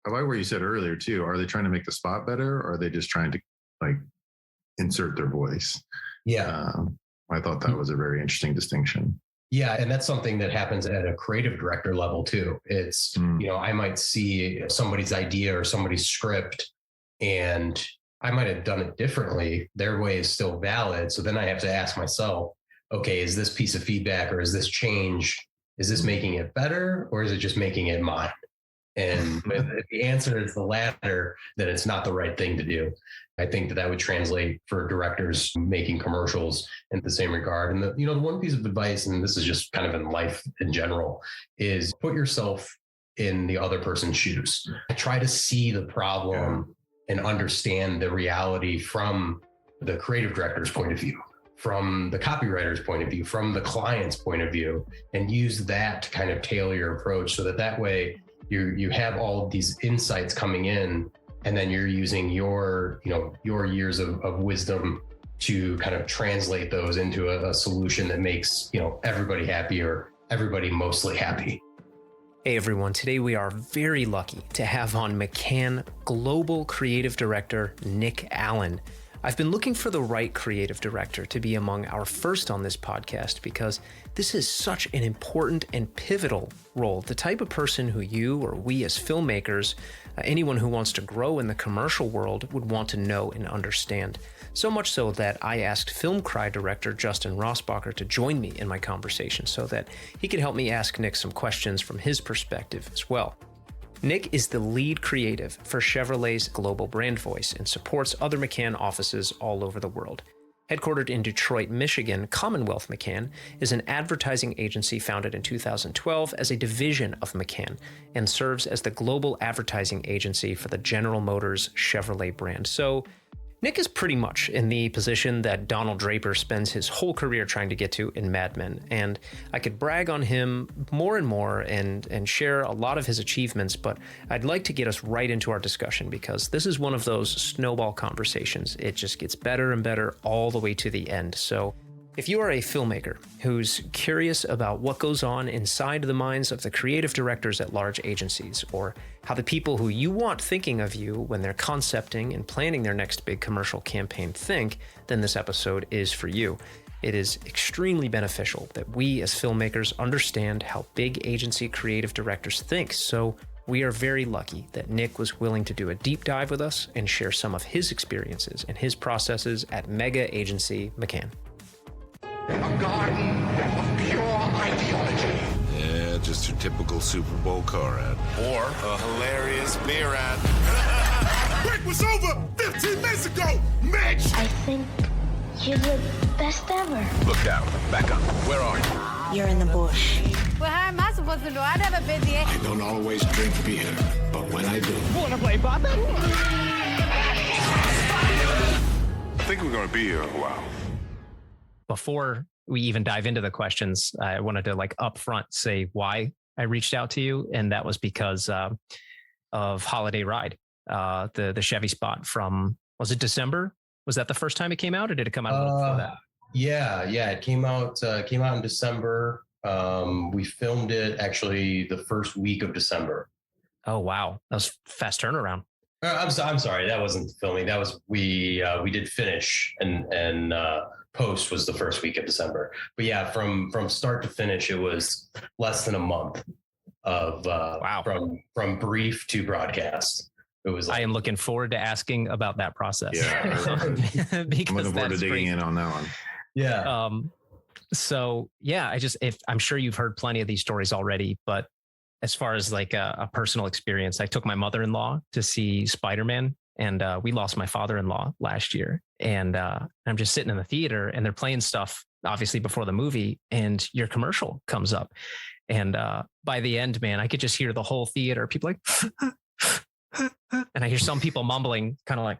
I like what you said earlier too. Are they trying to make the spot better, or are they just trying to like insert their voice? Yeah. I thought that was a very interesting distinction. Yeah. And that's something that happens at a creative director level too. It's, I might see somebody's idea or somebody's script and I might have done it differently. Their way is still valid. So then I have to ask myself, okay, is this piece of feedback or is this change, is this making it better or is it just making it mine? And if the answer is the latter, then it's not the right thing to do. I think that would translate for directors making commercials in the same regard. And the one piece of advice, and this is just kind of in life in general, is put yourself in the other person's shoes. Try to see the problem and understand the reality from the creative director's point of view, from the copywriter's point of view, from the client's point of view, and use that to kind of tailor your approach so that way you have all of these insights coming in, and then you're using your years of wisdom to kind of translate those into a solution that makes, everybody happy or everybody mostly happy. Hey everyone, today we are very lucky to have on McCann Global Creative Director, Nick Allen. I've been looking for the right creative director to be among our first on this podcast because this is such an important and pivotal role. The type of person who you or we as filmmakers, anyone who wants to grow in the commercial world would want to know and understand. So much so that I asked Film Cry director Justin Rossbacher to join me in my conversation so that he could help me ask Nick some questions from his perspective as well. Nick is the lead creative for Chevrolet's global brand voice and supports other McCann offices all over the world. Headquartered in Detroit, Michigan, Commonwealth McCann is an advertising agency founded in 2012 as a division of McCann and serves as the global advertising agency for the General Motors Chevrolet brand. So Nick is pretty much in the position that Donald Draper spends his whole career trying to get to in Mad Men, and I could brag on him more and more and share a lot of his achievements, but I'd like to get us right into our discussion because this is one of those snowball conversations. It just gets better and better all the way to the end. So if you are a filmmaker who's curious about what goes on inside the minds of the creative directors at large agencies, or how the people who you want thinking of you when they're concepting and planning their next big commercial campaign think, then this episode is for you. It is extremely beneficial that we as filmmakers understand how big agency creative directors think. So we are very lucky that Nick was willing to do a deep dive with us and share some of his experiences and his processes at mega agency McCann. A garden of pure ideology. Yeah, just your typical Super Bowl car ad. Or a hilarious beer ad. Break was over 15 minutes ago, Mitch! I think you're the best ever. Look out. Back up. Where are you? You're in the bush. Well, how am I supposed to do? I've never been there. I don't always drink beer, but when I do... Wanna play Bobby? I think we're going to be here a while. Before we even dive into the questions, I wanted to up front say why I reached out to you. And that was because of Holiday Ride, the Chevy spot from, was it December? Was that the first time it came out or did it come out before that? Yeah. It came out in December. We filmed it actually the first week of December. Oh, wow. That was fast turnaround. I'm sorry. That wasn't filming. That was, we did finish and post was the first week of December. But yeah, from start to finish, it was less than a month of wow. From brief to broadcast. It was. I am looking forward to asking about that process. Yeah, because I'm looking forward to digging in on that one. Yeah. So yeah, I'm sure you've heard plenty of these stories already, but as far as a personal experience, I took my mother-in-law to see Spider-Man. And we lost my father-in-law last year. And I'm just sitting in the theater and they're playing stuff, obviously, before the movie. And your commercial comes up. And by the end, man, I could just hear the whole theater. People and I hear some people mumbling, kind of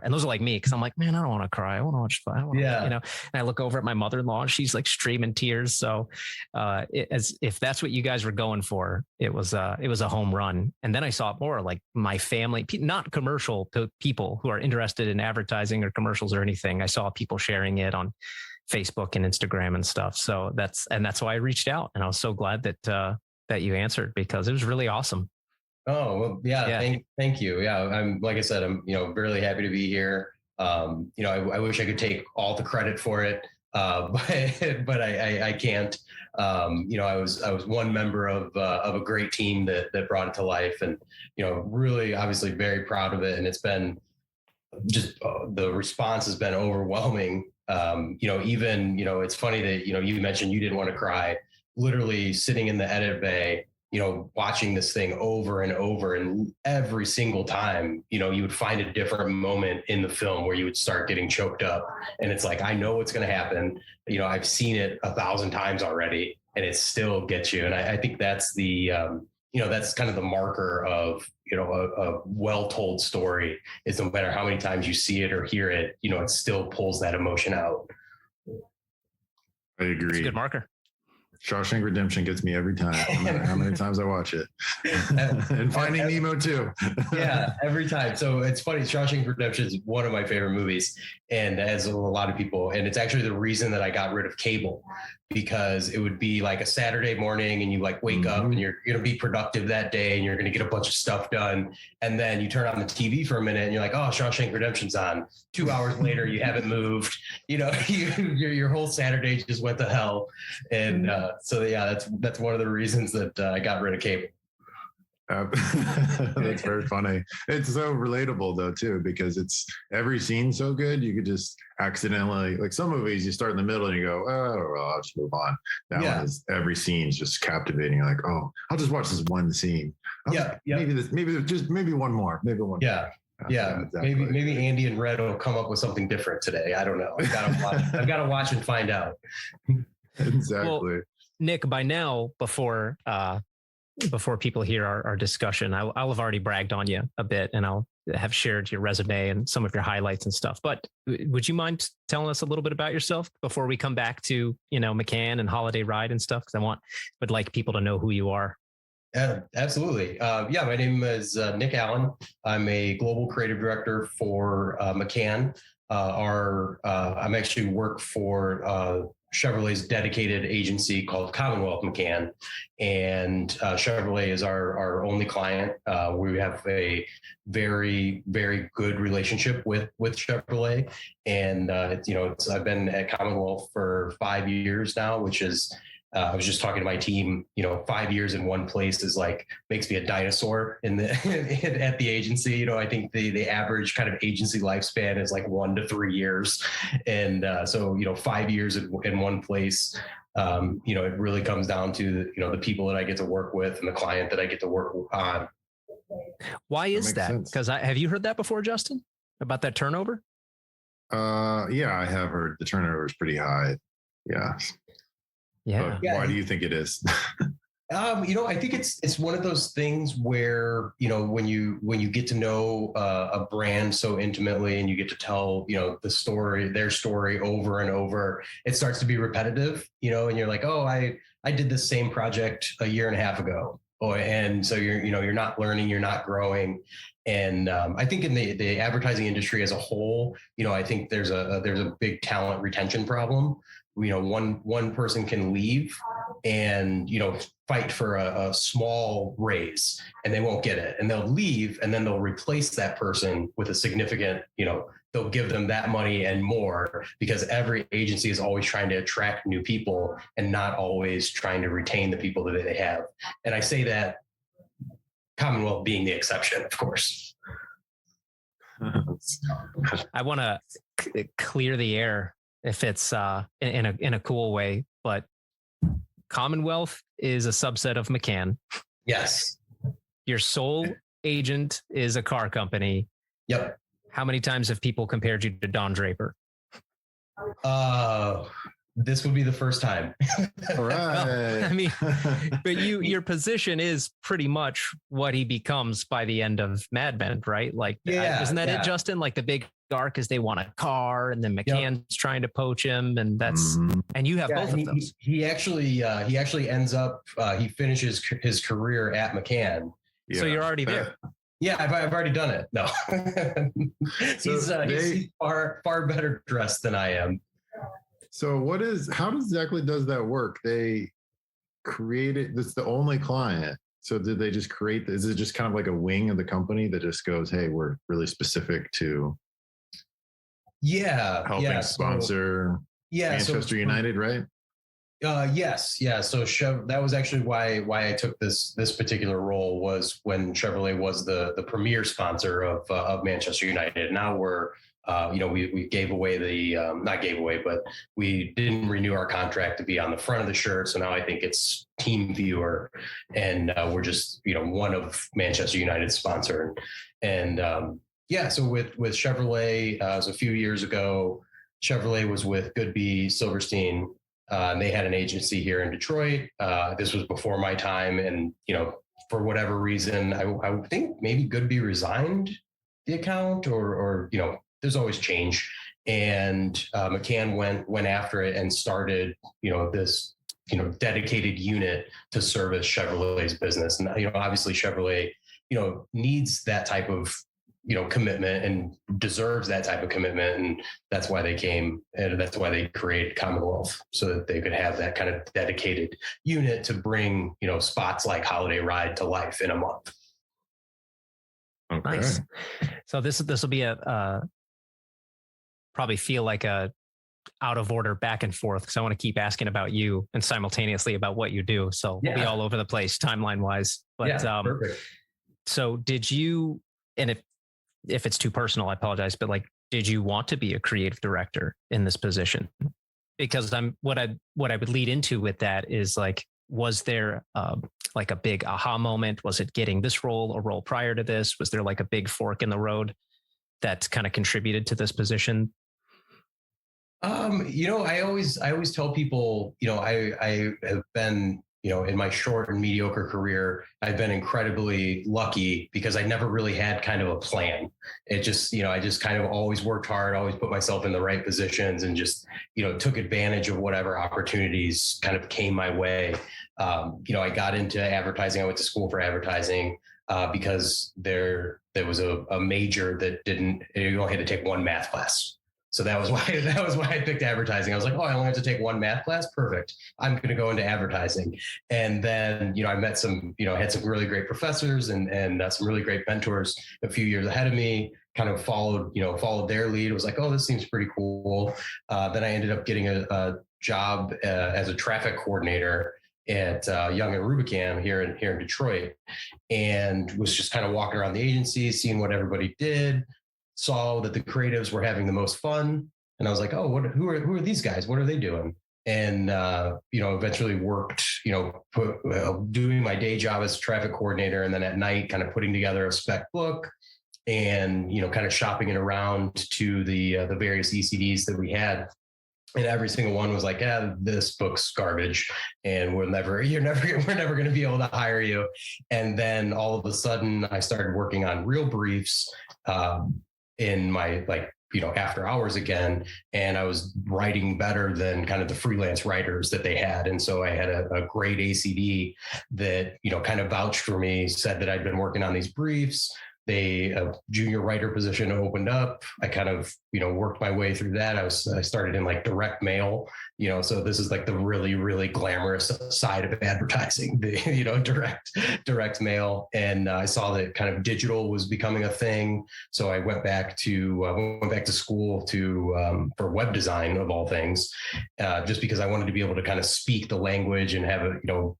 and those are like me. Cause I'm like, man, I don't want to cry. I want to watch. And I look over at my mother-in-law and she's streaming tears. So as if that's what you guys were going for, it was a home run. And then I saw more my family, not commercial people who are interested in advertising or commercials or anything. I saw people sharing it on Facebook and Instagram and stuff. So that's why I reached out and I was so glad that you answered because it was really awesome. Oh, well, yeah. Thank you. Yeah. Like I said, I'm, really happy to be here. I wish I could take all the credit for it. But I can't. I was one member of a great team that brought it to life, and really obviously very proud of it. And it's been just the response has been overwhelming. It's funny that you mentioned you didn't want to cry. Literally sitting in the edit bay, watching this thing over and over, and every single time, you would find a different moment in the film where you would start getting choked up. And it's like, I know what's going to happen. I've seen it 1,000 times already, and it still gets you. And I think that's that's kind of the marker of, a well-told story is no matter how many times you see it or hear it, it still pulls that emotion out. I agree. It's a good marker. Shawshank Redemption gets me every time, no matter how many times I watch it. And Finding Nemo too. Yeah, every time. So it's funny. Shawshank Redemption is one of my favorite movies, and as a lot of people, and it's actually the reason that I got rid of cable, because it would be like a Saturday morning and you like wake up and you're going to be productive that day and you're going to get a bunch of stuff done. And then you turn on the TV for a minute and you're like, oh, Shawshank Redemption's on. 2 hours later, you haven't moved, your whole Saturday just went to hell. And that's one of the reasons that I got rid of cable. That's very funny. It's so relatable though too, because it's every scene so good you could just accidentally, like some movies you start in the middle and you go, oh well, I'll just move on. That one is every scene's just captivating. You're like, oh, I'll just watch this one scene. Maybe one more. Exactly. Maybe Andy and Red will come up with something different today. I don't know. I've got to watch and find out. Exactly. Well, Nick, by now, before people hear our discussion, I'll have already bragged on you a bit, and I'll have shared your resume and some of your highlights and stuff. But would you mind telling us a little bit about yourself before we come back to, McCann and Holiday Ride and stuff? Because would like people to know who you are. Absolutely. My name is Nick Allen. I'm a global creative director for McCann. I'm actually work for Chevrolet's dedicated agency called Commonwealth McCann, and Chevrolet is our only client. We have a very, very good relationship with Chevrolet, and I've been at Commonwealth for 5 years now, which is I was just talking to my team, 5 years in one place is like, makes me a dinosaur at the agency. I think the average kind of agency lifespan is like 1 to 3 years. And so 5 years in one place, it really comes down to, the people that I get to work with and the client that I get to work on. Why is that? Because have you heard that before, Justin, about that turnover? Yeah, I have heard the turnover is pretty high. Yeah. Yeah. Why do you think it is? I think it's one of those things where, when you get to know a brand so intimately and you get to tell, their story over and over, it starts to be repetitive, and you're like, oh, I did this same project a year and a half ago. And so you're not learning, you're not growing. And I think in the advertising industry as a whole, I think there's a big talent retention problem. One person can leave and, fight for a small raise and they won't get it, and they'll leave and then they'll replace that person with a significant, they'll give them that money and more, because every agency is always trying to attract new people and not always trying to retain the people that they have. And I say that, Commonwealth being the exception, of course. I want to clear the air if it's in a cool way, but Commonwealth is a subset of McCann. Yes. Your sole agent is a car company. Yep. How many times have people compared you to Don Draper? This would be the first time. All right. Well, I mean, but your position is pretty much what he becomes by the end of Mad Men, right? Like, isn't that it, Justin? Like the big arc is they want a car, and then McCann's trying to poach him, and that's and you have both of those. He actually ends up he finishes his career at McCann. Yeah. So you're already there. Yeah, I've already done it. No, he's far better dressed than I am. So how exactly does that work? They created, this the only client, So did they just create, is it just kind of like a wing of the company that just goes, hey, we're really specific to helping sponsor Manchester United, right? Yes. Yeah. So that was actually why I took this particular role, was when Chevrolet was the premier sponsor of Manchester United. Now we're, we gave away not gave away, but we didn't renew our contract to be on the front of the shirt. So now I think it's Team Viewer, and we're just, one of Manchester United's sponsor. And so with Chevrolet, it was a few years ago. Chevrolet was with Goodby Silverstein. And they had an agency here in Detroit. This was before my time. And, for whatever reason, I think maybe Goodby resigned the account or there's always change. And McCann went after it and started, this, dedicated unit to service Chevrolet's business. And, obviously Chevrolet, needs that type of, commitment and deserves that type of commitment. And that's why they came, and that's why they created Commonwealth, so that they could have that kind of dedicated unit to bring, spots like Holiday Ride to life in a month. Okay. Nice. So this will be probably feel like a out of order back and forth, because I want to keep asking about you and simultaneously about what you do. So we'll be all over the place timeline wise. But perfect. So did you, and if it's too personal, I apologize, but did you want to be a creative director in this position? Because what I would lead into with that is was there a big aha moment? Was it getting this role, a role prior to this? Was there a big fork in the road that kind of contributed to this position? I always tell people, I have been, in my short and mediocre career, I've been incredibly lucky because I never really had kind of a plan. It just, I just kind of always worked hard, always put myself in the right positions, and just, took advantage of whatever opportunities kind of came my way. I got into advertising. I went to school for advertising because there was a major that you only had to take one math class. So that was why I picked advertising. I was like, oh, I only have to take one math class. Perfect. I'm going to go into advertising. And then, I met some, had some really great professors and some really great mentors a few years ahead of me, kind of followed their lead. It was like, oh, this seems pretty cool. Then I ended up getting a job as a traffic coordinator at Young and Rubicam here in Detroit, and was just kind of walking around the agency, seeing what everybody did. Saw that the creatives were having the most fun, and I was like, oh, who are these guys? What are they doing? And eventually worked, doing my day job as a traffic coordinator, and then at night kind of putting together a spec book, and kind of shopping it around to the various ECDs that we had. And every single one was like, this book's garbage, and we're never going to be able to hire you. And then all of a sudden I started working on real briefs, in my after hours again, and I was writing better than kind of the freelance writers that they had. And so I had a great ACD that kind of vouched for me, said that I'd been working on these briefs. A junior writer position opened up. I kind of, worked my way through that. I started in direct mail, so this is the really, really glamorous side of advertising, direct mail. And I saw that kind of digital was becoming a thing. So I went back to school for web design, of all things, just because I wanted to be able to kind of speak the language and have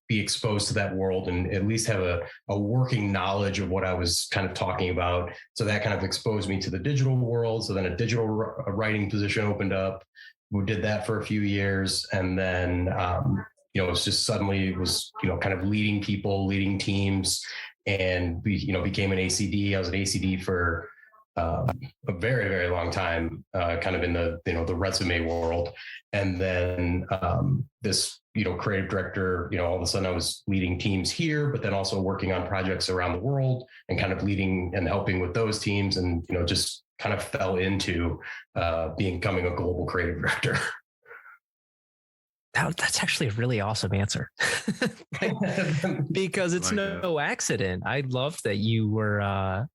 be exposed to that world, and at least have a working knowledge of what I was kind of talking about. So that kind of exposed me to the digital world. So then a digital writing position opened up. We did that for a few years, and then it was just suddenly kind of leading people, leading teams, and became an ACD. I was an ACD for a very, very long time, kind of in the resume world. And then this creative director, all of a sudden I was leading teams here, but then also working on projects around the world and kind of leading and helping with those teams, and just kind of fell into becoming a global creative director. That's actually a really awesome answer because it's no accident. I love that you were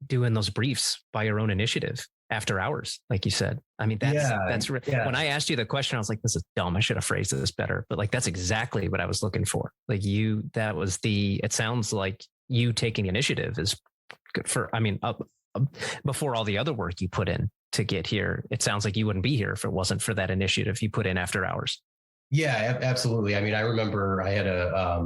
doing those briefs by your own initiative. after hours, like you said. I mean, when I asked you the question, I was like, this is dumb. I should have phrased this better. But like, that's exactly what I was looking for. Like it sounds like you taking initiative is good for, I mean, before all the other work you put in to get here, it sounds like you wouldn't be here if it wasn't for that initiative you put in after hours. Yeah, absolutely. I mean, I remember I had a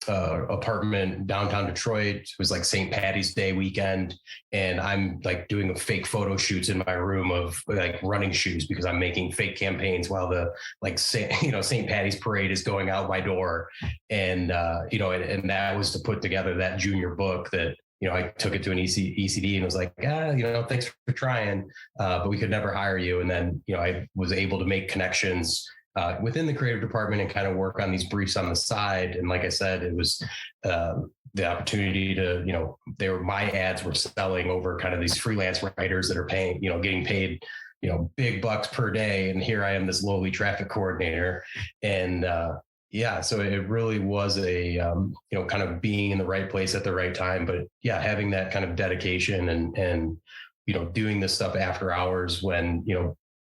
apartment downtown Detroit. It was like St. Patty's Day weekend, and I'm like doing fake photo shoots in my room of like running shoes because I'm making fake campaigns while the St. Patty's parade is going out my door, and and that was to put together that junior book that. I took it to an ECD and was like, thanks for trying, but we could never hire you. And then, I was able to make connections within the creative department and kind of work on these briefs on the side. And like I said, it was the opportunity to, my ads were selling over kind of these freelance writers that are paying, getting paid, big bucks per day. And here I am, this lowly traffic coordinator. And so it really was a, kind of being in the right place at the right time. But yeah, having that kind of dedication and doing this stuff after hours when,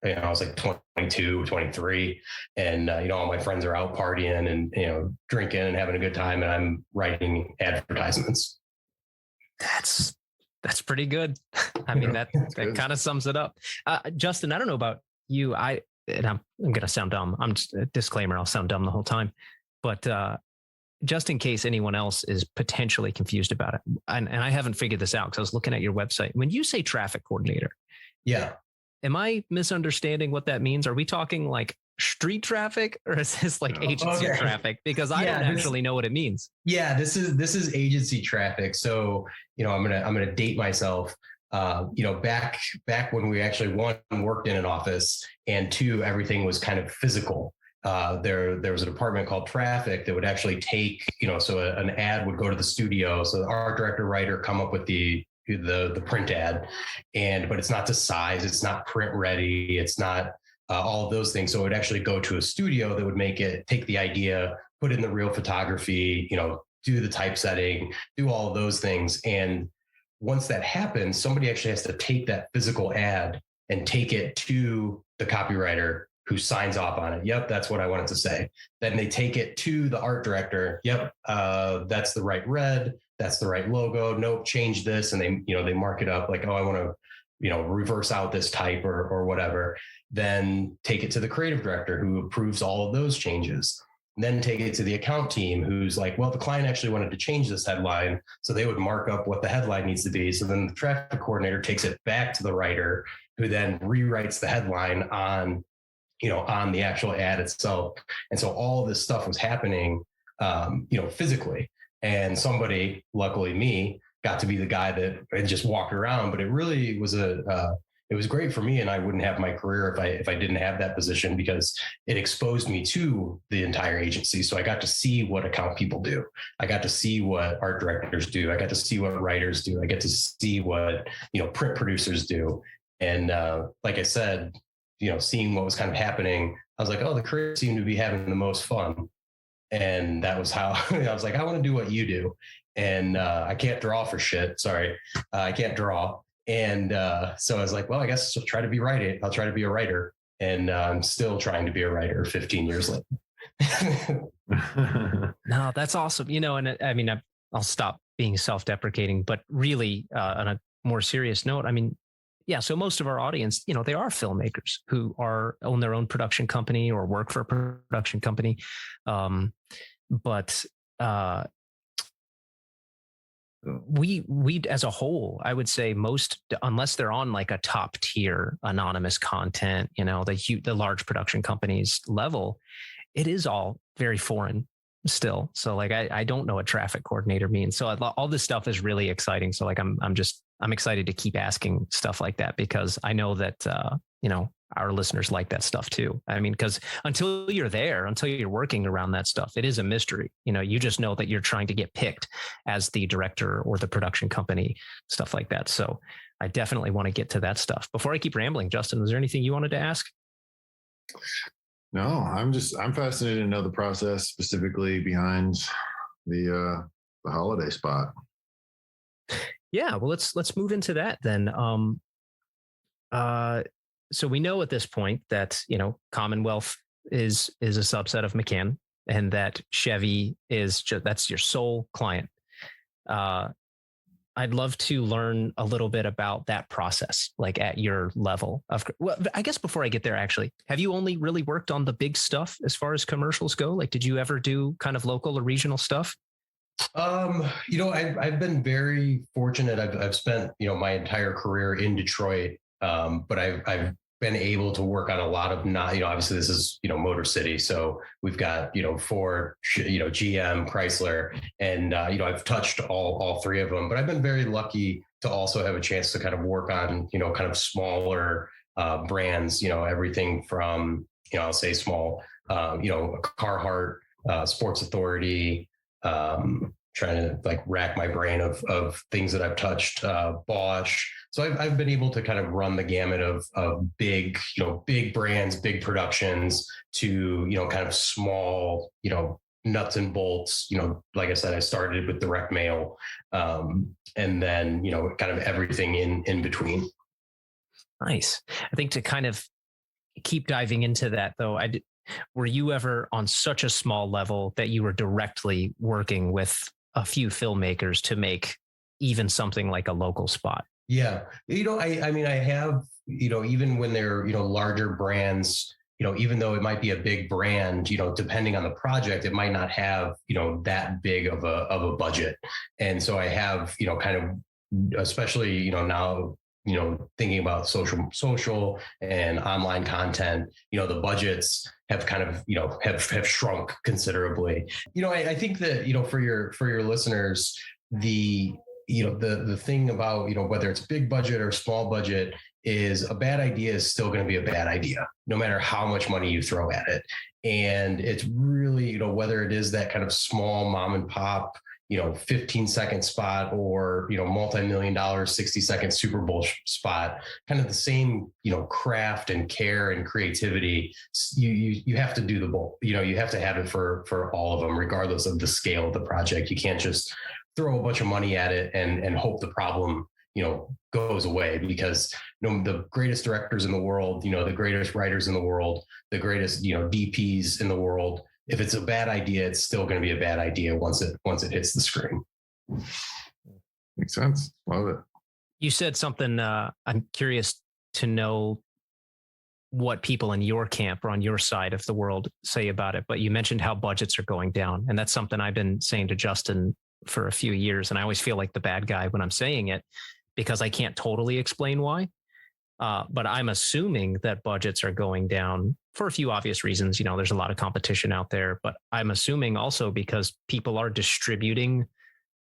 I was like 22, 23, and, all my friends are out partying and, drinking and having a good time. And I'm writing advertisements. That's pretty good. I mean, that kind of sums it up. Justin, I don't know about you. I'm going to sound dumb. I'm just a disclaimer. I'll sound dumb the whole time, but, just in case anyone else is potentially confused about it. And I haven't figured this out because I was looking at your website. When you say traffic coordinator. Yeah. Am I misunderstanding what that means? Are we talking like street traffic or is this like agency traffic? Because I don't actually know what it means. Yeah, this is agency traffic. So, I'm going to date myself. Back when we actually worked in an office and two, everything was kind of physical. There was a department called traffic that would actually take, so an ad would go to the studio. So the art director writer come up with the print ad, but it's not to size, it's not print ready, it's not all of those things. So it would actually go to a studio that would take the idea, put in the real photography, do the typesetting, do all of those things. And once that happens, somebody actually has to take that physical ad and take it to the copywriter who signs off on it. Yep, that's what I wanted to say. Then they take it to the art director. Yep, that's the right red. That's the right logo. Nope, change this. And they mark it up like, oh, I want to, reverse out this type or whatever. Then take it to the creative director who approves all of those changes. Then take it to the account team who's like, well, the client actually wanted to change this headline. So they would mark up what the headline needs to be. So then the traffic coordinator takes it back to the writer who then rewrites the headline on the actual ad itself. And so all of this stuff was happening, physically. And somebody, luckily me, got to be the guy that just walked around. But it really was it was great for me, and I wouldn't have my career if I didn't have that position because it exposed me to the entire agency. So I got to see what account people do. I got to see what art directors do. I got to see what writers do. I get to see what print producers do. And like I said, seeing what was kind of happening, I was like, oh, the creators seem to be having the most fun. And that was how I was like, I want to do what you do. And I can't draw for shit. Sorry. I can't draw. And so I was like, well, I guess I'll try to be writing. I'll try to be a writer. And I'm still trying to be a writer 15 years later. No, that's awesome. And I mean, I'll stop being self-deprecating, but really on a more serious note, I mean, yeah. So most of our audience, they are filmmakers who own their own production company or work for a production company. But we as a whole, I would say most, unless they're on like a top tier anonymous content, the large production companies level, it is all very foreign still. So like, I don't know what traffic coordinator means. So all this stuff is really exciting. So like, I'm excited to keep asking stuff like that because I know that, our listeners like that stuff too. I mean, because until you're working around that stuff, it is a mystery. You just know that you're trying to get picked as the director or the production company, stuff like that. So I definitely want to get to that stuff. Before I keep rambling, Justin, was there anything you wanted to ask? No, I'm fascinated to know the process specifically behind the holiday spot. Yeah, well, let's move into that then. So we know at this point that, Commonwealth is a subset of McCann, and that Chevy is that's your sole client. I'd love to learn a little bit about that process, like at your level of, well, I guess before I get there, actually, have you only really worked on the big stuff as far as commercials go? Like, did you ever do kind of local or regional stuff? I've been very fortunate. I've spent, my entire career in Detroit. But I've been able to work on a lot of obviously this is, Motor City. So we've got, Ford, GM, Chrysler, and, I've touched all three of them, but I've been very lucky to also have a chance to kind of work on, kind of smaller brands, everything from, I'll say small, Carhartt, Sports Authority, trying to like rack my brain of things that I've touched, Bosch. So I've been able to kind of run the gamut of big brands, big productions to, kind of small, nuts and bolts. Like I said, I started with direct mail, and then, kind of everything in between. Nice. I think to kind of keep diving into that though, were you ever on such a small level that you were directly working with a few filmmakers to make even something like a local spot? Yeah. I mean, I have, even when they're, larger brands, even though it might be a big brand, depending on the project, it might not have, that big of a budget. And so I have, kind of, especially, now, thinking about social and online content, the budgets have kind of, have shrunk considerably. I think that, for your listeners, the thing about, whether it's big budget or small budget is a bad idea is still going to be a bad idea, no matter how much money you throw at it. And it's really, whether it is that kind of small mom and pop, 15-second spot or, multi-million-dollar 60-second Super Bowl spot, kind of the same, craft and care and creativity. You have to do the both, you have to have it for all of them, regardless of the scale of the project. You can't just throw a bunch of money at it and hope the problem, goes away, because the greatest directors in the world, the greatest writers in the world, the greatest, DPs in the world, if it's a bad idea, it's still going to be a bad idea once it hits the screen. Makes sense. Love it. You said something, I'm curious to know what people in your camp or on your side of the world say about it, but you mentioned how budgets are going down. And that's something I've been saying to Justin for a few years. And I always feel like the bad guy when I'm saying it, because I can't totally explain why. But I'm assuming that budgets are going down for a few obvious reasons. There's a lot of competition out there, but I'm assuming also because people are distributing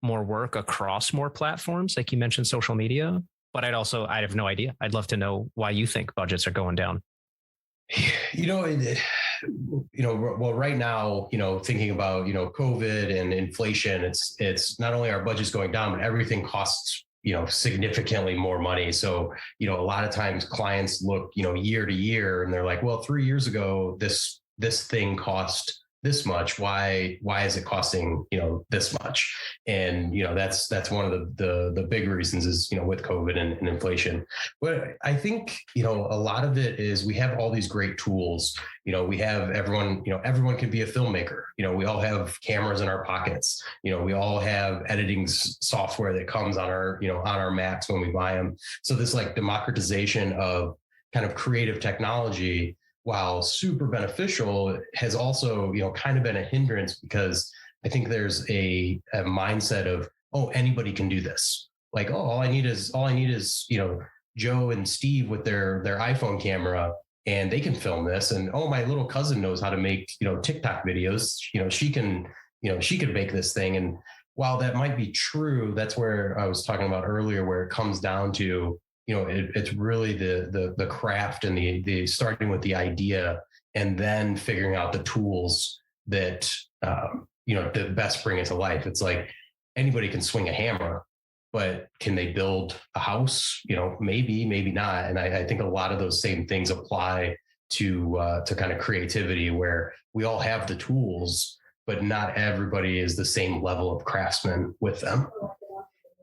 more work across more platforms, like you mentioned, social media. But I have no idea. I'd love to know why you think budgets are going down. Well, right now, thinking about, COVID and inflation, it's not only our budgets going down, but everything costs, significantly more money. So, a lot of times clients look, year to year and they're like, well, 3 years ago, this thing cost this much. Why is it costing, this much? And, that's one of the big reasons is, with COVID and inflation. But I think, a lot of it is we have all these great tools. We have everyone can be a filmmaker. We all have cameras in our pockets. We all have editing software that comes on our Macs when we buy them. So this like democratization of kind of creative technology, while super beneficial, has also, kind of been a hindrance, because I think there's a mindset of, oh, anybody can do this. Like, oh, all I need is, Joe and Steve with their iPhone camera, and they can film this. And, oh, my little cousin knows how to make, TikTok videos. She can make this thing. And while that might be true, that's where I was talking about earlier, where it comes down to, it's really the craft and the starting with the idea and then figuring out the tools that, that best bring it to life. It's like anybody can swing a hammer, but can they build a house? Maybe not. And I think a lot of those same things apply to kind of creativity, where we all have the tools, but not everybody is the same level of craftsman with them.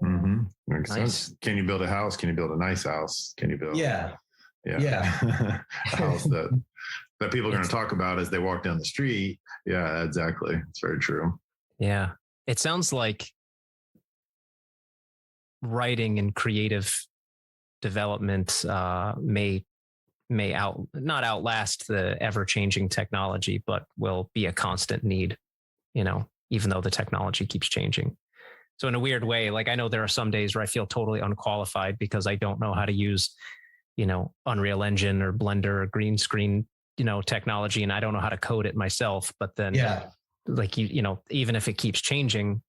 Mm-hmm. Makes sense. Can you build a house? Can you build a nice house? Can you build? Yeah. Yeah. A house that people are going to talk about as they walk down the street. Yeah, exactly. It's very true. Yeah. It sounds like writing and creative development may not outlast the ever-changing technology, but will be a constant need, even though the technology keeps changing. So in a weird way, like I know there are some days where I feel totally unqualified because I don't know how to use, Unreal Engine or Blender or green screen, technology, and I don't know how to code it myself. But then, like even if it keeps changing,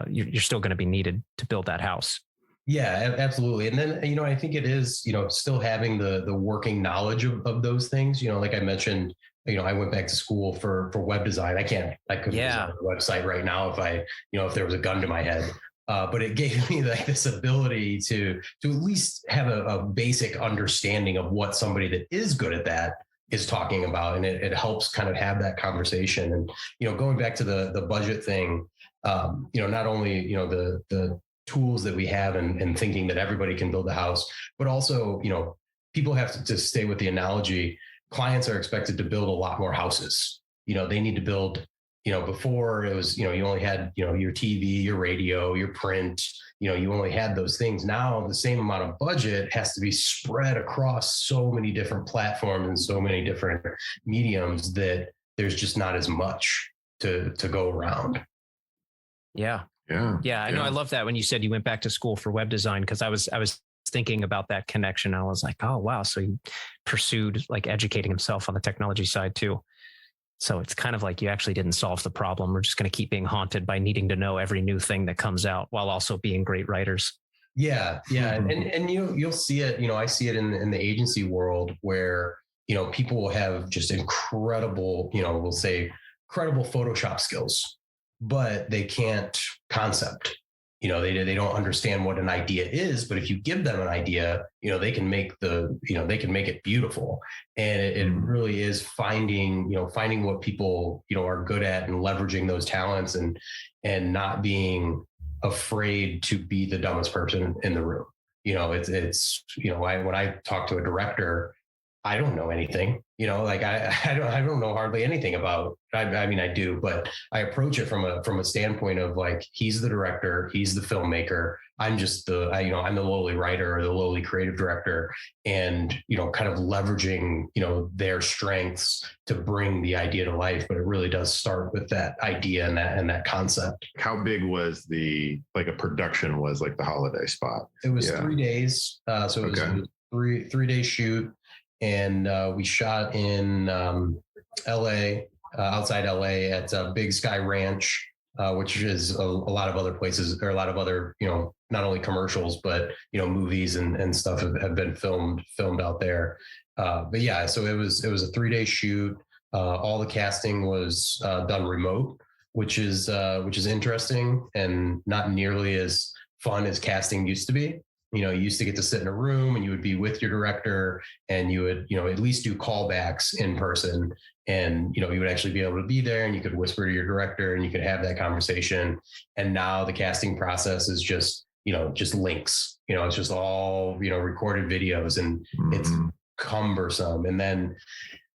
you're still going to be needed to build that house. Yeah, absolutely. And then, I think it is, still having the working knowledge of those things, like I mentioned, I went back to school for web design. I couldn't design a website right now if there was a gun to my head. But it gave me like this ability to at least have a basic understanding of what somebody that is good at that is talking about. And it helps kind of have that conversation. And, going back to the budget thing, not only, the tools that we have and thinking that everybody can build a house, but also, people have to stay with the analogy. Clients are expected to build a lot more houses. They need to build, before it was, you only had, your TV, your radio, your print, you only had those things. Now the same amount of budget has to be spread across so many different platforms and so many different mediums that there's just not as much to go around. Yeah. I know. I love that when you said you went back to school for web design, because I was thinking about that connection. I was like, oh wow, so he pursued like educating himself on the technology side too. So it's kind of like you actually didn't solve the problem. We're just going to keep being haunted by needing to know every new thing that comes out while also being great writers. Yeah. And you'll see it, I see it in the agency world where, people will have just incredible, we'll say credible Photoshop skills, but they can't concept. They don't understand what an idea is, but if you give them an idea, they can make it beautiful. And it really is finding what people, are good at and leveraging those talents and not being afraid to be the dumbest person in the room. It's when I talk to a director, I don't know anything, I don't know hardly anything about, I mean, I do, but I approach it from a standpoint of like, he's the director, he's the filmmaker. I'm just I'm the lowly writer or the lowly creative director, and, kind of leveraging, their strengths to bring the idea to life. But it really does start with that idea and that concept. How big was a production was like the holiday spot? It was 3 days. So it was a 3-day shoot. And we shot in LA, outside LA at Big Sky Ranch, which is a lot of other places, or a lot of other, not only commercials, but, movies and stuff have been filmed out there. But yeah, so it was a 3-day shoot. All the casting was done remote, which is interesting and not nearly as fun as casting used to be. You used to get to sit in a room and you would be with your director and you would, at least do callbacks in person, and, you would actually be able to be there and you could whisper to your director and you could have that conversation. And now the casting process is just links, it's just all, recorded videos, and it's cumbersome. And then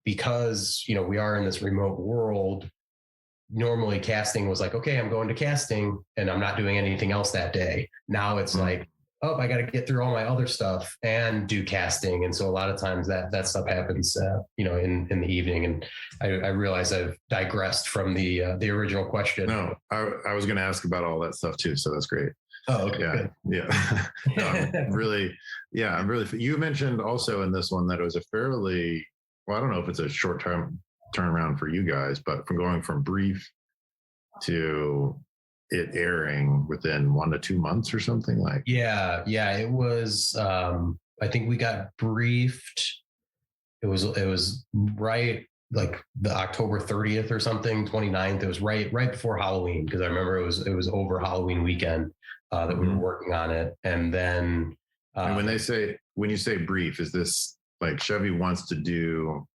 because, we are in this remote world, normally casting was like, okay, I'm going to casting and I'm not doing anything else that day. Now it's like, oh, I got to get through all my other stuff and do casting. And so a lot of times that stuff happens, in the evening. And I realize I've digressed from the original question. No, I was going to ask about all that stuff too. So that's great. Oh, okay. Yeah. I'm really, you mentioned also in this one that it was a fairly, well, I don't know if it's a short-term turnaround for you guys, but from going from brief to it airing within 1 to 2 months or something like. Yeah. It was, I think we got briefed. It was right like the October 30th or something, 29th. It was right before Halloween. Cause I remember it was over Halloween weekend that we were working on it. And then, and when you say brief, is this like Chevy wants to do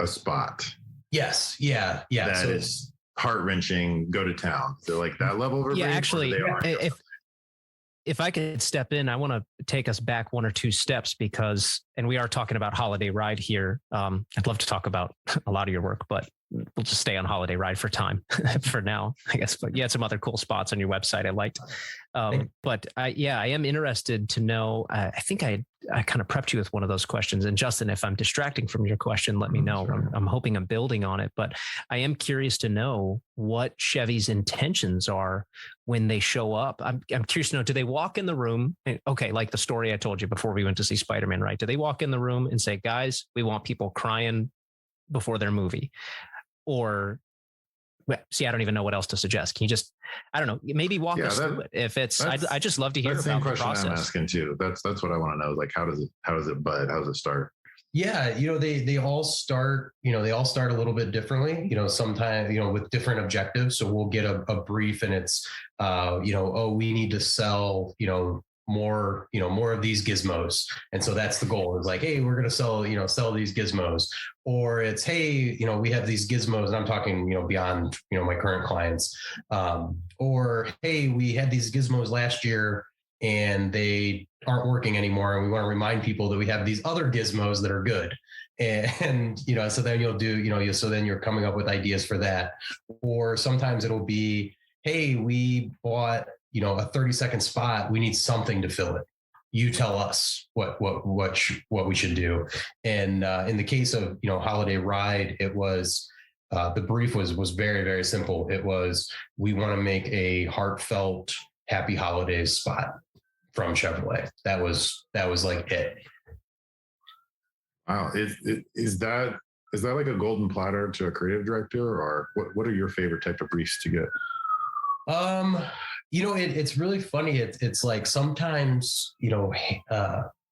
a spot? Yes. Yeah. That is heart-wrenching, go to town. So like that level of actually, if I could step in, I want to take us back one or two steps and we are talking about Holiday Ride here. I'd love to talk about a lot of your work, but we'll just stay on Holiday Ride for time for now, I guess. But you had some other cool spots on your website I liked. But I am interested to know, I think I kind of prepped you with one of those questions. And Justin, if I'm distracting from your question, let me know. Sure. I'm hoping I'm building on it, but I am curious to know what Chevy's intentions are when they show up. I'm curious to know, do they walk in the room? Okay, like the story I told you before we went to see Spider-Man, right? Do they walk in the room and say, guys, we want people crying before their movie? Or, see, I don't even know what else to suggest. Can you just, I don't know, maybe walk us through it? If it's, I just love to hear about the process. That's the same question I'm asking too. That's what I want to know. Like, how does it bud? How does it start? Yeah. They all start a little bit differently, sometimes, with different objectives. So we'll get a brief and it's, we need to sell, more of these gizmos. And so that's the goal. It's like, hey, we're going to sell these gizmos. Or it's, hey, we have these gizmos, and I'm talking, beyond, my current clients. Or, hey, we had these gizmos last year and they aren't working anymore. And we want to remind people that we have these other gizmos that are good. And, so then you'll do, so then you're coming up with ideas for that. Or sometimes it'll be, hey, we bought, a 30-second spot. We need something to fill it. You tell us what we should do. And in the case of, Holiday Ride, it was, the brief was very, very simple. It was, we want to make a heartfelt happy holidays spot from Chevrolet. That was like it. Wow. Is that like a golden platter to a creative director, or what are your favorite type of briefs to get? It's really funny. It's like sometimes,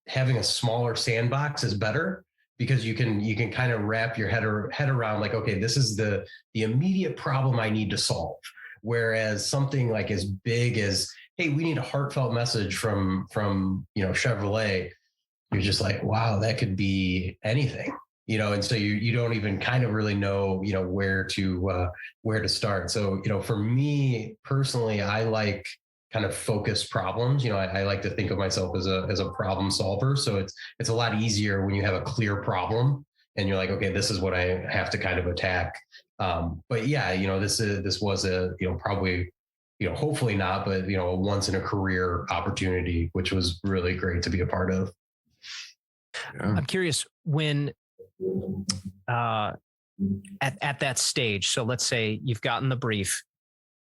having a smaller sandbox is better because you can kind of wrap your head around like, okay, this is the immediate problem I need to solve. Whereas something like as big as, hey, we need a heartfelt message from Chevrolet. You're just like, wow, that could be anything. And so you don't even kind of really know, where to start. So, for me personally, I like kind of focused problems. I like to think of myself as a problem solver. So it's a lot easier when you have a clear problem and you're like, okay, this is what I have to kind of attack. But yeah, this was a, probably, hopefully not, but, a once in a career opportunity, which was really great to be a part of. Yeah. I'm curious when, at that stage, so let's say you've gotten the brief,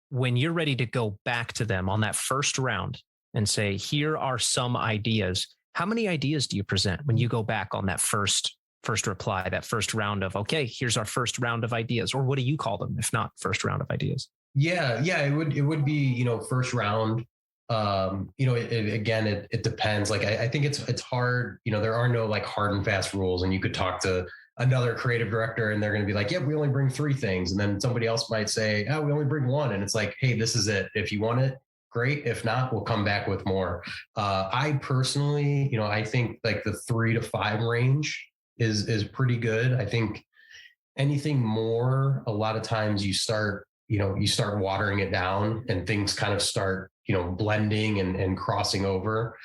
when you're ready to go back to them on that first round and say, here are some ideas. How many ideas do you present when you go back on that first reply, that first round of, okay, here's our first round of ideas? Or what do you call them if not first round of ideas? Yeah, it would be, first round. It depends. Like, I think it's hard, there are no like hard and fast rules, and you could talk to another creative director and they're going to be like, yeah, we only bring 3 things. And then somebody else might say, oh, we only bring 1. And it's like, hey, this is it. If you want it, great. If not, we'll come back with more. I personally, I think like the 3 to 5 range is pretty good. I think anything more, a lot of times you start watering it down and things kind of start, blending and crossing over.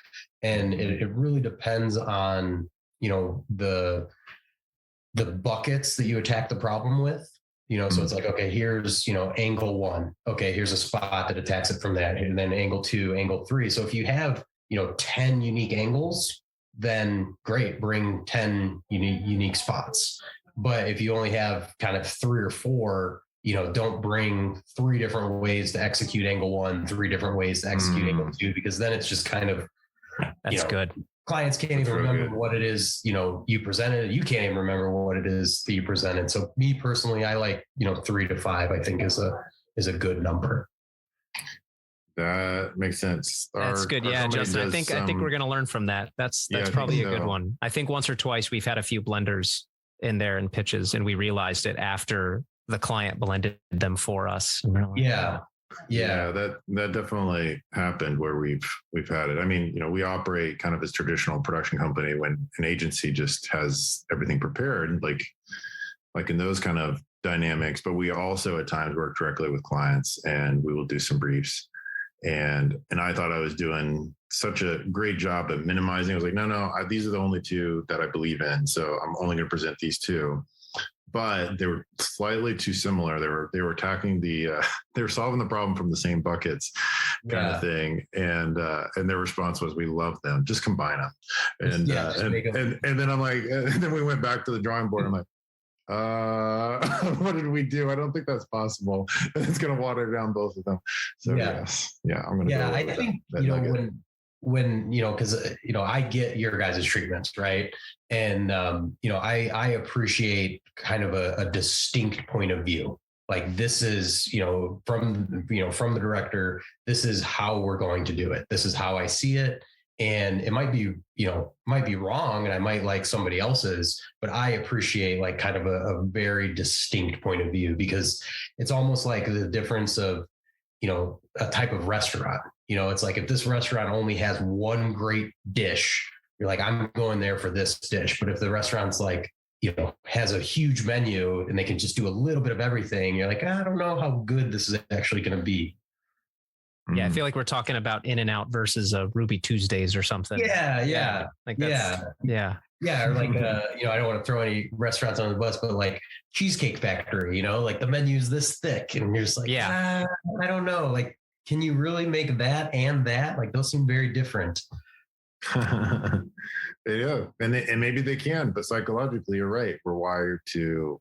And it really depends on, the buckets that you attack the problem with, so it's like, okay, here's, angle 1. Okay, here's a spot that attacks it from that. And then angle 2, angle 3. So if you have, 10 unique angles, then great, bring 10 unique spots. But if you only have kind of 3 or 4, don't bring 3 different ways to execute angle 1, 3 different ways to execute angle 2, because then it's just kind of, that's good. Clients can't even remember what it is, you presented. You can't even remember what it is that you presented. So me personally, I like, 3 to 5, I think is a good number. That makes sense. That's good. Yeah, Justin, I think we're going to learn from that. That's probably a good one. I think once or twice we've had a few blenders in there and pitches, and we realized it after the client blended them for us. And we're like, yeah, that definitely happened where we've had it. I mean, we operate kind of as traditional production company when an agency just has everything prepared, like in those kind of dynamics. But we also at times work directly with clients, and we will do some briefs. And I thought I was doing such a great job at minimizing. I was like, no, these are the only two that I believe in. So I'm only going to present these two. But they were slightly too similar. They were attacking they were solving the problem from the same buckets kind of thing. And their response was, we love them, just combine them. And and then I'm like, and then we went back to the drawing board. I'm like, what did we do? I don't think that's possible. It's going to water down both of them. So yes. Yeah. I'm going to go. I think, when, cause I get your guys' treatments, right. And, I appreciate kind of a distinct point of view. Like this is, from the director, this is how we're going to do it. This is how I see it. And it might be, wrong and I might like somebody else's, but I appreciate like kind of a very distinct point of view, because it's almost like the difference of, a type of restaurant. It's like if this restaurant only has one great dish, you're like, I'm going there for this dish. But if the restaurant's like, has a huge menu and they can just do a little bit of everything, you're like, I don't know how good this is actually going to be. Yeah, I feel like we're talking about In-N-Out versus Ruby Tuesdays or something. Yeah. Like that's, Yeah, or like, I don't want to throw any restaurants on the bus, but like Cheesecake Factory, like the menu's this thick and you're just like, I don't know. Like, can you really make that and that? Like those seem very different. Yeah. And maybe they can, but psychologically, you're right. We're wired to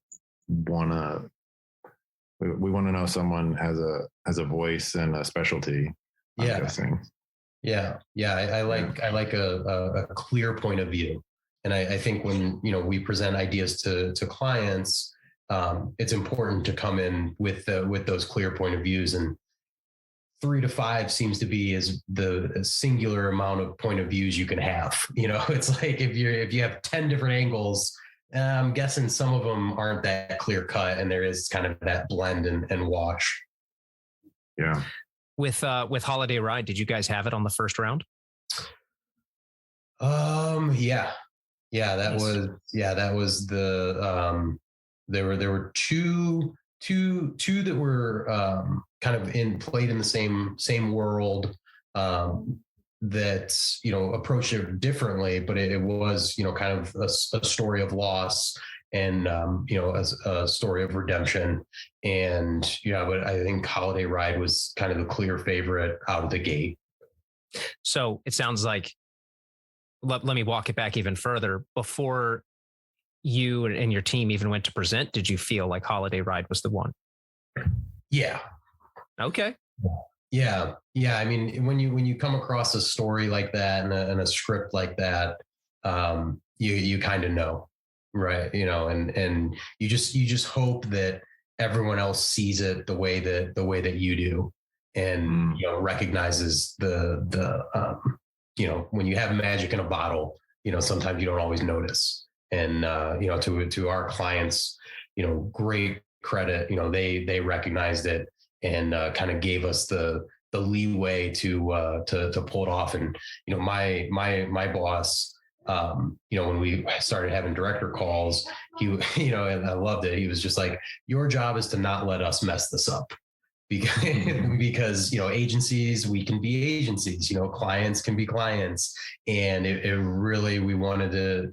we want to know someone has a voice and a specialty. I'm guessing. Yeah. I like a clear point of view. And I think when, we present ideas to clients, it's important to come in with those clear point of views, and 3 to 5 seems to be is the singular amount of point of views you can have. It's like if you have 10 different angles, I'm guessing some of them aren't that clear cut, and there is kind of that blend and wash. Yeah. With Holiday Ride, did you guys have it on the first round? That was the there were two that were kind of played in the same world that approached it differently, but it was kind of a story of loss and a story of redemption. And but I think Holiday Ride was kind of the clear favorite out of the gate. So it sounds like, let me walk it back even further. Before you and your team even went to present, did you feel like Holiday Ride was the one? Yeah. Okay. Yeah. I mean, when you come across a story like that and a script like that, you kind of know, right? And you just hope that everyone else sees it the way that you do, and recognizes the when you have magic in a bottle, sometimes you don't always notice. And to our clients, great credit. They recognized it and kind of gave us the leeway to pull it off. And my boss, when we started having director calls, he and I loved it. He was just like, your job is to not let us mess this up. Because agencies, we can be agencies, clients can be clients, and it really, we wanted to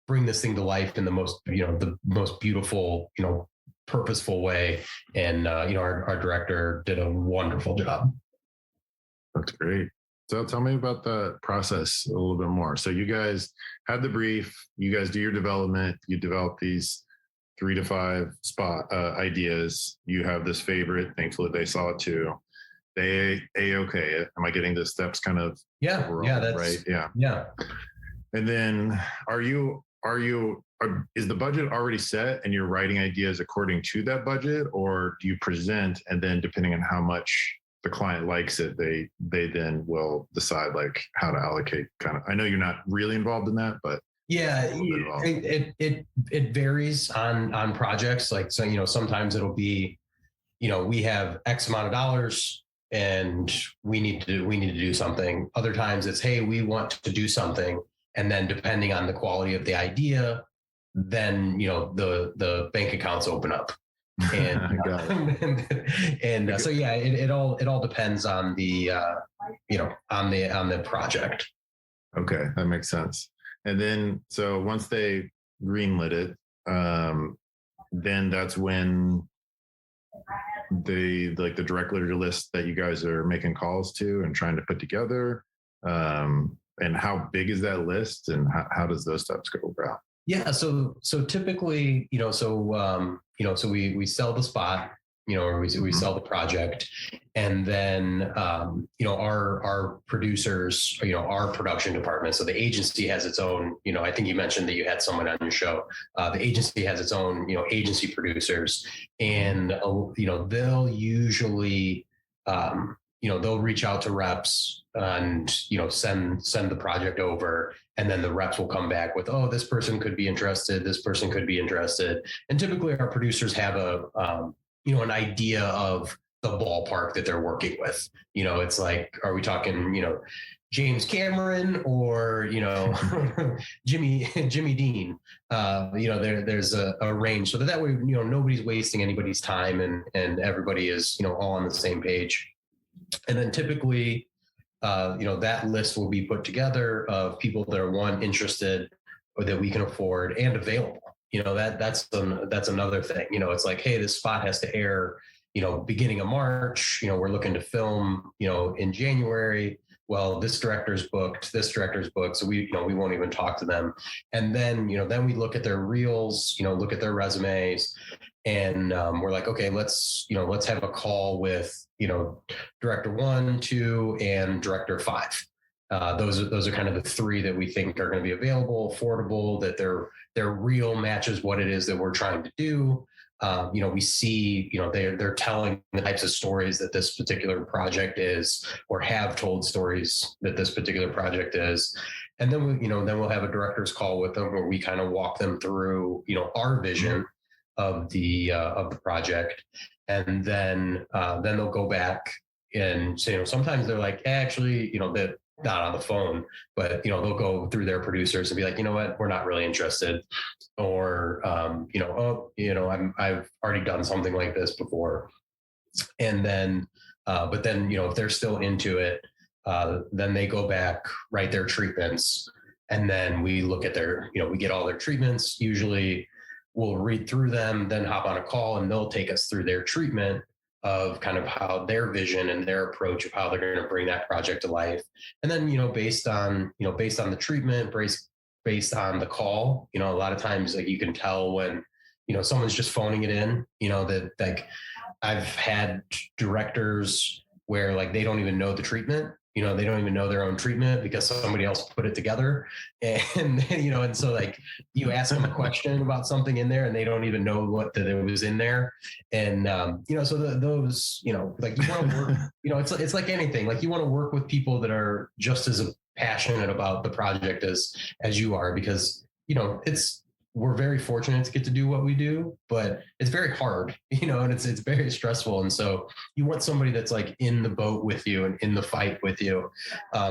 bring this thing to life in the most beautiful purposeful way, and our director did a wonderful job. That's great. So tell me about the process a little bit more. So you guys had the brief, you guys do your development, you develop these 3 to 5 spot ideas. You have this favorite. Thankfully, they saw it too. They okay it. Am I getting the steps kind of? Overall, that's right. Yeah. And then is the budget already set and you're writing ideas according to that budget, or do you present and then depending on how much the client likes it, they then will decide like how to allocate kind of? I know you're not really involved in that, but yeah, it varies on projects. Like, so, sometimes it'll be, we have X amount of dollars and we need to do something. Other times it's, hey, we want to do something. And then depending on the quality of the idea, then, the bank accounts open up. And so yeah, it all depends on the on the project. Okay, that makes sense. And then so once they greenlit it, then that's when the direct list that you guys are making calls to and trying to put together. And how big is that list, and how does those steps go about? Yeah. So typically, so we sell the spot, or we sell the project, and then, our producers, our production department. So the agency has its own, I think you mentioned that you had someone on your show. The agency has its own, agency producers, and, they'll usually, they'll reach out to reps and, send the project over, and then the reps will come back with, oh, this person could be interested. This person could be interested. And typically our producers have an idea of the ballpark that they're working with. It's like, are we talking, James Cameron or, Jimmy Dean? There's a range, so that way, nobody's wasting anybody's time, and everybody is, all on the same page. And then typically, that list will be put together of people that are interested, or that we can afford and available. That's another thing. It's like, hey, this spot has to air, beginning of March. We're looking to film, in January. Well, this director's booked. So we won't even talk to them. And then, then we look at their reels, look at their resumes, and we're like, okay, let's have a call with, director 1, 2, and director 5. Those are kind of the 3 that we think are going to be available, affordable, that their reel matches what it is that we're trying to do. We see, they're telling the types of stories that this particular project is, or have told stories that this particular project is. And then then we'll have a director's call with them, where we kind of walk them through, our vision of the project. And then they'll go back and say, sometimes they're like, actually, they're not on the phone, but, they'll go through their producers and be like, you know what, we're not really interested. Or, I've already done something like this before. And then, but then, if they're still into it, then they go back, write their treatments. And then we look at their, we get all their treatments. Usually we'll read through them, then hop on a call, and they'll take us through their treatment of kind of how their vision and their approach of how they're going to bring that project to life. And then, based on the treatment, based on the call, a lot of times, like, you can tell when, someone's just phoning it in, that, like, I've had directors where, like, they don't even know the treatment, they don't even know their own treatment because somebody else put it together. And, and so, like, you ask them a question about something in there and they don't even know that it was in there. And, so those, like, you want to work, it's like anything, like, you want to work with people that are just as passionate about the project as you are, because, we're very fortunate to get to do what we do, but it's very hard, and it's very stressful. And so you want somebody that's, like, in the boat with you and in the fight with you.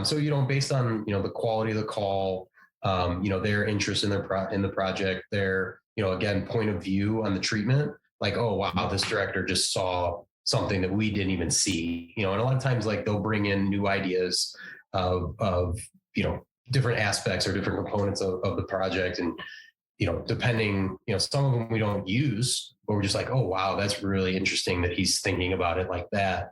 So, based on, the quality of the call, their interest in the project, their, again, point of view on the treatment, like, oh, wow, this director just saw something that we didn't even see, and a lot of times, like, they'll bring in new ideas of different aspects or different components of the project. And, depending, some of them we don't use, but we're just like, oh, wow, that's really interesting that he's thinking about it like that.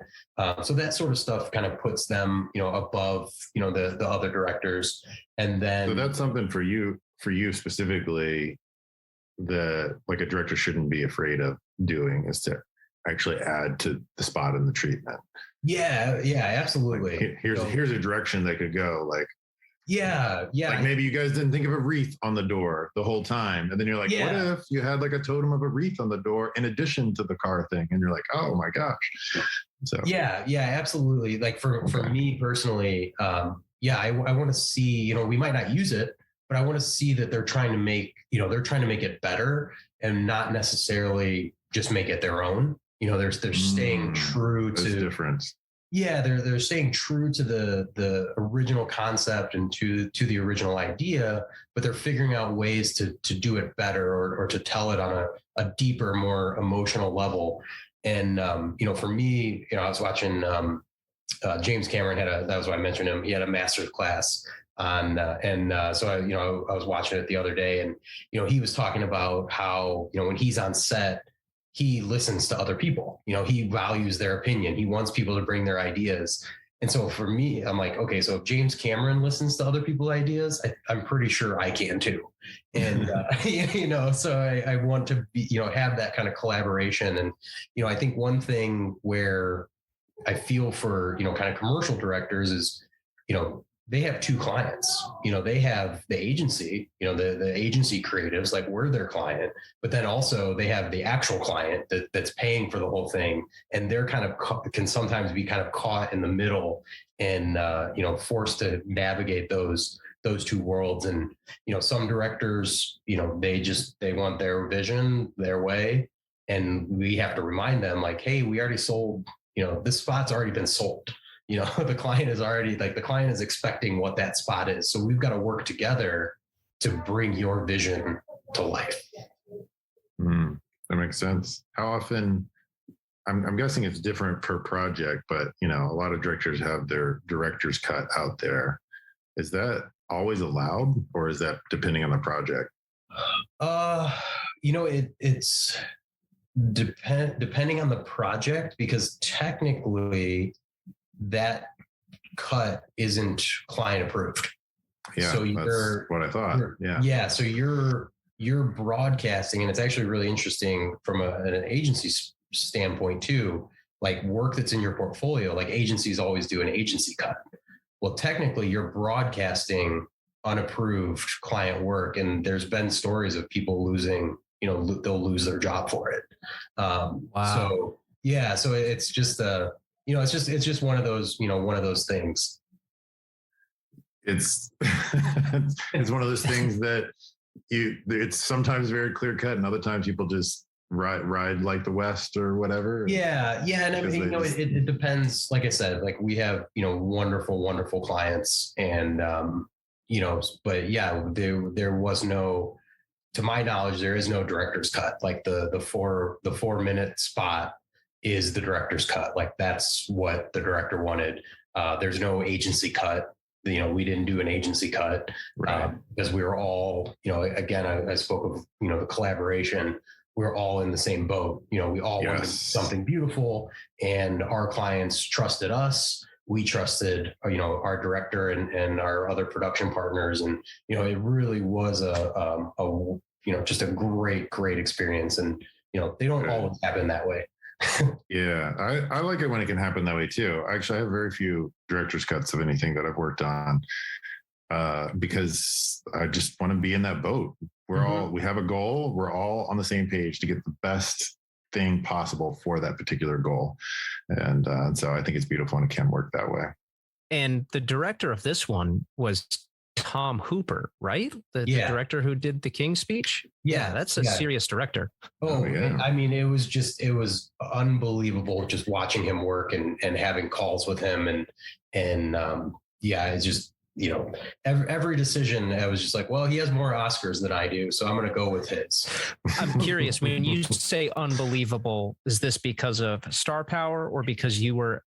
So that sort of stuff kind of puts them, above, the other directors. And then, so that's something for you specifically that, like, a director shouldn't be afraid of doing, is to actually add to the spot in the treatment. Yeah, absolutely. Like, here's a direction that could go, like, yeah. Like, maybe you guys didn't think of a wreath on the door the whole time. And then you're like, what if you had, like, a totem of a wreath on the door in addition to the car thing? And you're like, oh my gosh. So yeah, absolutely. Like, for me personally, I want to see, we might not use it, but I want to see that they're trying to make it better and not necessarily just make it their own. They're staying true to difference. Yeah, they're staying true to the original concept and to the original idea, but they're figuring out ways to do it better or to tell it on a deeper, more emotional level. And for me, I was watching James Cameron that was why I mentioned him. He had a master's class on, so I was watching it the other day, and he was talking about how when he's on set, he listens to other people. He values their opinion. He wants people to bring their ideas. And so for me, I'm like, okay, so if James Cameron listens to other people's ideas, I'm pretty sure I can too. And, so I want to be, have that kind of collaboration. And, I think one thing where I feel for, kind of commercial directors is, they have two clients. They have the agency, the agency creatives, like we're their client, but then also they have the actual client that's paying for the whole thing. And they're kind of can sometimes be kind of caught in the middle and, forced to navigate those two worlds. And, some directors, they want their vision their way. And we have to remind them like, hey, we already sold, this spot's already been sold. The client is expecting what that spot is. So we've got to work together to bring your vision to life. That makes sense. How often, I'm guessing it's different per project, but a lot of directors have their director's cut out there. Is that always allowed, or is that depending on the project? It's depending on the project, because technically that cut isn't client approved. Yeah, so that's what I thought. Yeah. So you're broadcasting, and it's actually really interesting from an agency standpoint too, like work that's in your portfolio, like agencies always do an agency cut. Well, technically you're broadcasting unapproved client work. And there's been stories of people losing, they'll lose their job for it. Wow. So yeah, so it's just it's just one of those things. It's it's one of those things that it's sometimes very clear cut, and other times people just ride like the West or whatever. Yeah. And I mean, it depends. Like I said, like we have, wonderful clients, and but yeah, there was no, to my knowledge, there is no director's cut. Like the 4 minute spot is the director's cut. Like that's what the director wanted. There's no agency cut. We didn't do an agency cut, right? Because we were all, again, I spoke of, the collaboration. We're all in the same boat. We all wanted something beautiful, and our clients trusted us. We trusted, our director and our other production partners. And, it really was just a great experience. And, they don't always happen that way. Yeah, I like it when it can happen that way too. Actually, I have very few director's cuts of anything that I've worked on, because I just want to be in that boat. We have a goal. We're all on the same page to get the best thing possible for that particular goal. And so I think it's beautiful and it can work that way. And the director of this one was Tom Hooper, right? The director who did the King's Speech. Yeah, that's a serious director. Oh yeah. I mean, it was unbelievable just watching him work and having calls with him and it's just, every decision I was just like, well, he has more Oscars than I do, so I'm going to go with his. I'm curious, when you say unbelievable, is this because of star power or because you were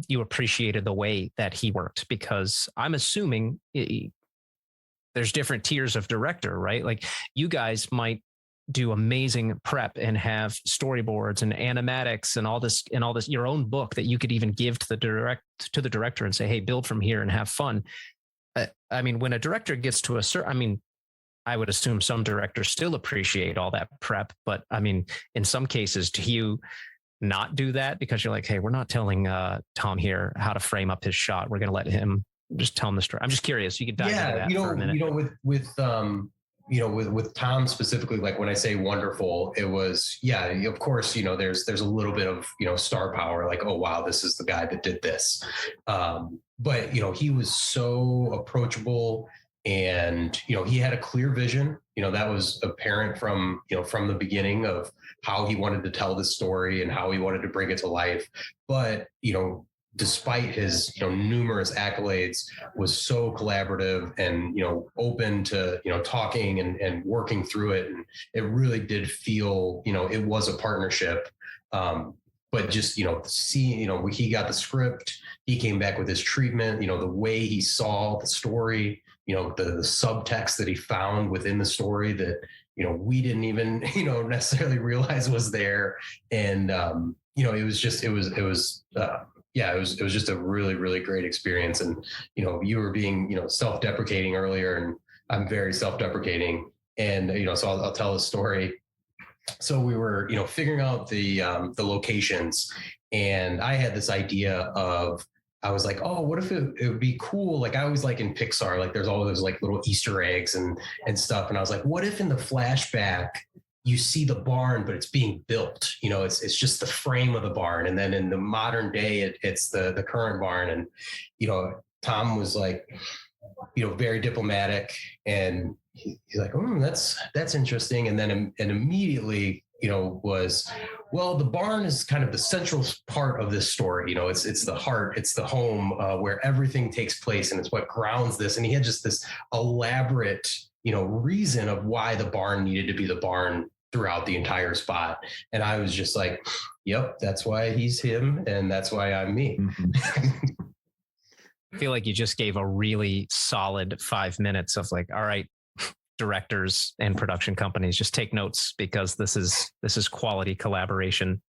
you appreciated the way that he worked? Because I'm assuming there's different tiers of director, right? Like you guys might do amazing prep and have storyboards and animatics and all this, your own book that you could even give to the director and say, hey, build from here and have fun. I mean, when a director gets to a certain, I would assume some directors still appreciate all that prep, but I mean, in some cases, do you not do that because you're like, hey, we're not telling Tom here how to frame up his shot. We're going to let him just tell him the story. I'm just curious. You could dive into that for a minute. With Tom specifically, like when I say wonderful, it was, of course, there's a little bit of, star power, like, oh, wow, this is the guy that did this. But, he was so approachable and, he had a clear vision, that was apparent from the beginning of how he wanted to tell the story and how he wanted to bring it to life. But, despite his, numerous accolades, was so collaborative and, open to, talking and working through it. And it really did feel, it was a partnership. But just, seeing, he got the script, he came back with his treatment, the way he saw the story, the subtext that he found within the story that, we didn't even, necessarily realize was there. And, it was just a really, really great experience. And, you were being, self-deprecating earlier, and I'm very self-deprecating. And, so I'll tell a story. So we were, figuring out the locations, and I had this idea of, I was like, oh, what if it would be cool? Like I always like in Pixar, like there's all those like little Easter eggs and stuff. And I was like, what if in the flashback you see the barn, but it's being built, it's just the frame of the barn. And then in the modern day, it's the current barn. And, Tom was like, very diplomatic, and he's like, that's interesting. And then immediately, was, well, the barn is kind of the central part of this story. It's the heart, it's the home where everything takes place, and it's what grounds this. And he had just this elaborate, reason of why the barn needed to be the barn throughout the entire spot. And I was just like, yep, that's why he's him, and that's why I'm me. Mm-hmm. I feel like you just gave a really solid 5 minutes of like, all right, directors and production companies, just take notes, because this is quality collaboration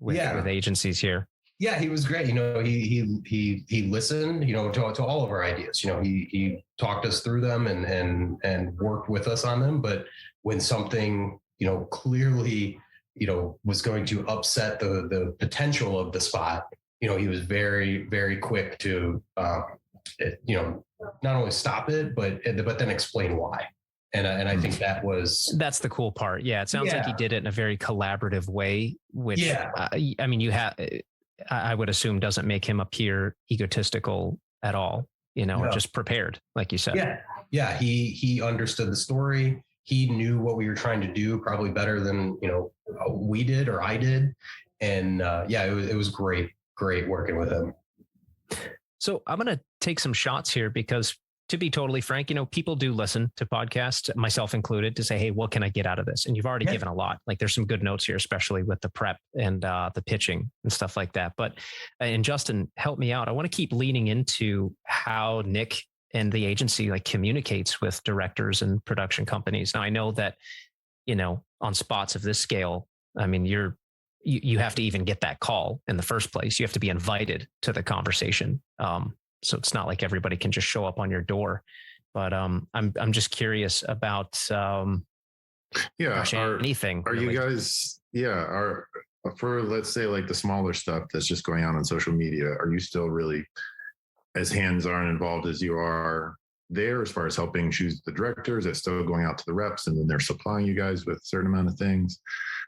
with agencies here. Yeah, he was great. He listened, to all of our ideas. He talked us through them and worked with us on them. But when something, clearly, was going to upset the potential of the spot, he was very, very quick to, not only stop it, but then explain why. And I think that's the cool part. Yeah. It sounds like he did it in a very collaborative way, which, I would assume doesn't make him appear egotistical at all, just prepared, like you said. Yeah. Yeah. He understood the story. He knew what we were trying to do probably better than, we did or I did. And it was great working with him. So I'm going to take some shots here, because to be totally frank, people do listen to podcasts, myself included, to say, hey, what can I get out of this? And you've already given a lot. Like there's some good notes here, especially with the prep and the pitching and stuff like that. But, and Justin, help me out. I want to keep leaning into how Nick and the agency like communicates with directors and production companies. Now I know that, on spots of this scale, I mean, you have to even get that call in the first place. You have to be invited to the conversation. So it's not like everybody can just show up on your door. But I'm just curious about anything. Are really. You guys? Are for, let's say, like the smaller stuff that's just going on social media. Are you still really as hands-on involved as you are there as far as helping choose the directors? That's still going out to the reps, and then they're supplying you guys with a certain amount of things.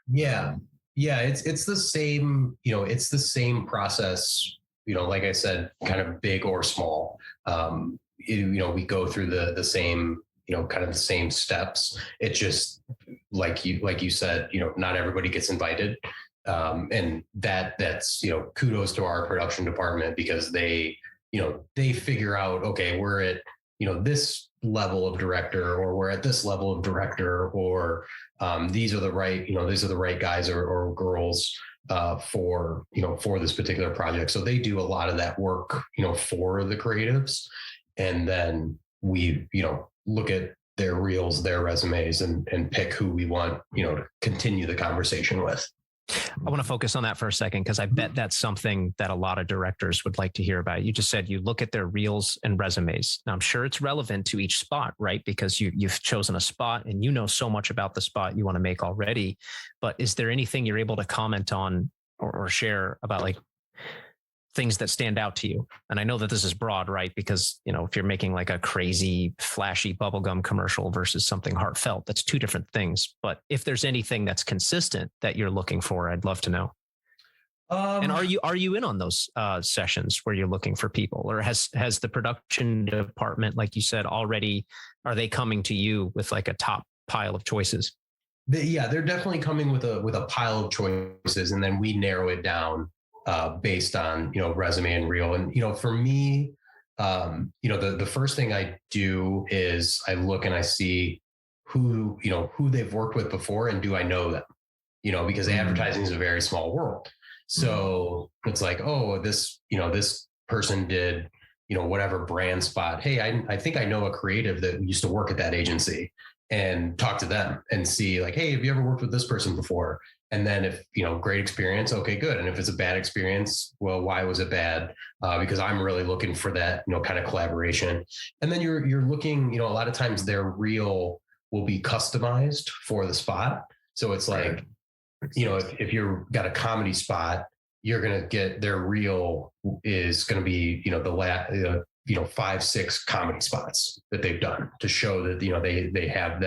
Yeah. It's the same. It's the same process. Like I said, kind of big or small, we go through the same, kind of the same steps. It just like you said, not everybody gets invited. And that's, kudos to our production department, because they figure out, okay, we're at, this level of director, or we're at this level of director, or these are the right guys or girls for this particular project. So they do a lot of that work, for the creatives. And then we, look at their reels, their resumes, and pick who we want, to continue the conversation with. I want to focus on that for a second, because I bet that's something that a lot of directors would like to hear about. You just said you look at their reels and resumes. Now, I'm sure it's relevant to each spot, right? Because you've chosen a spot and so much about the spot you want to make already. But is there anything you're able to comment on or share about like things that stand out to you? And I know that this is broad, right? Because, if you're making like a crazy, flashy bubblegum commercial versus something heartfelt, that's two different things. But if there's anything that's consistent that you're looking for, I'd love to know. And are you in on those sessions where you're looking for people, or has the production department, like you said already, are they coming to you with like a top pile of choices? They're definitely coming with a pile of choices, and then we narrow it down based on, resume and reel. And, for me, the first thing I do is I look and I see who they've worked with before, and do I know them? Because advertising is a very small world. So it's like, oh, this person did, whatever brand spot. Hey, I think I know a creative that used to work at that agency, and talk to them and see like, hey, have you ever worked with this person before? And then if, great experience, okay, good. And if it's a bad experience, well, why was it bad? Because I'm really looking for that, kind of collaboration. And then you're looking, a lot of times their reel will be customized for the spot. So it's like, if you've got a comedy spot, you're going to get their reel is going to be, the 5-6 comedy spots that they've done to show that, they have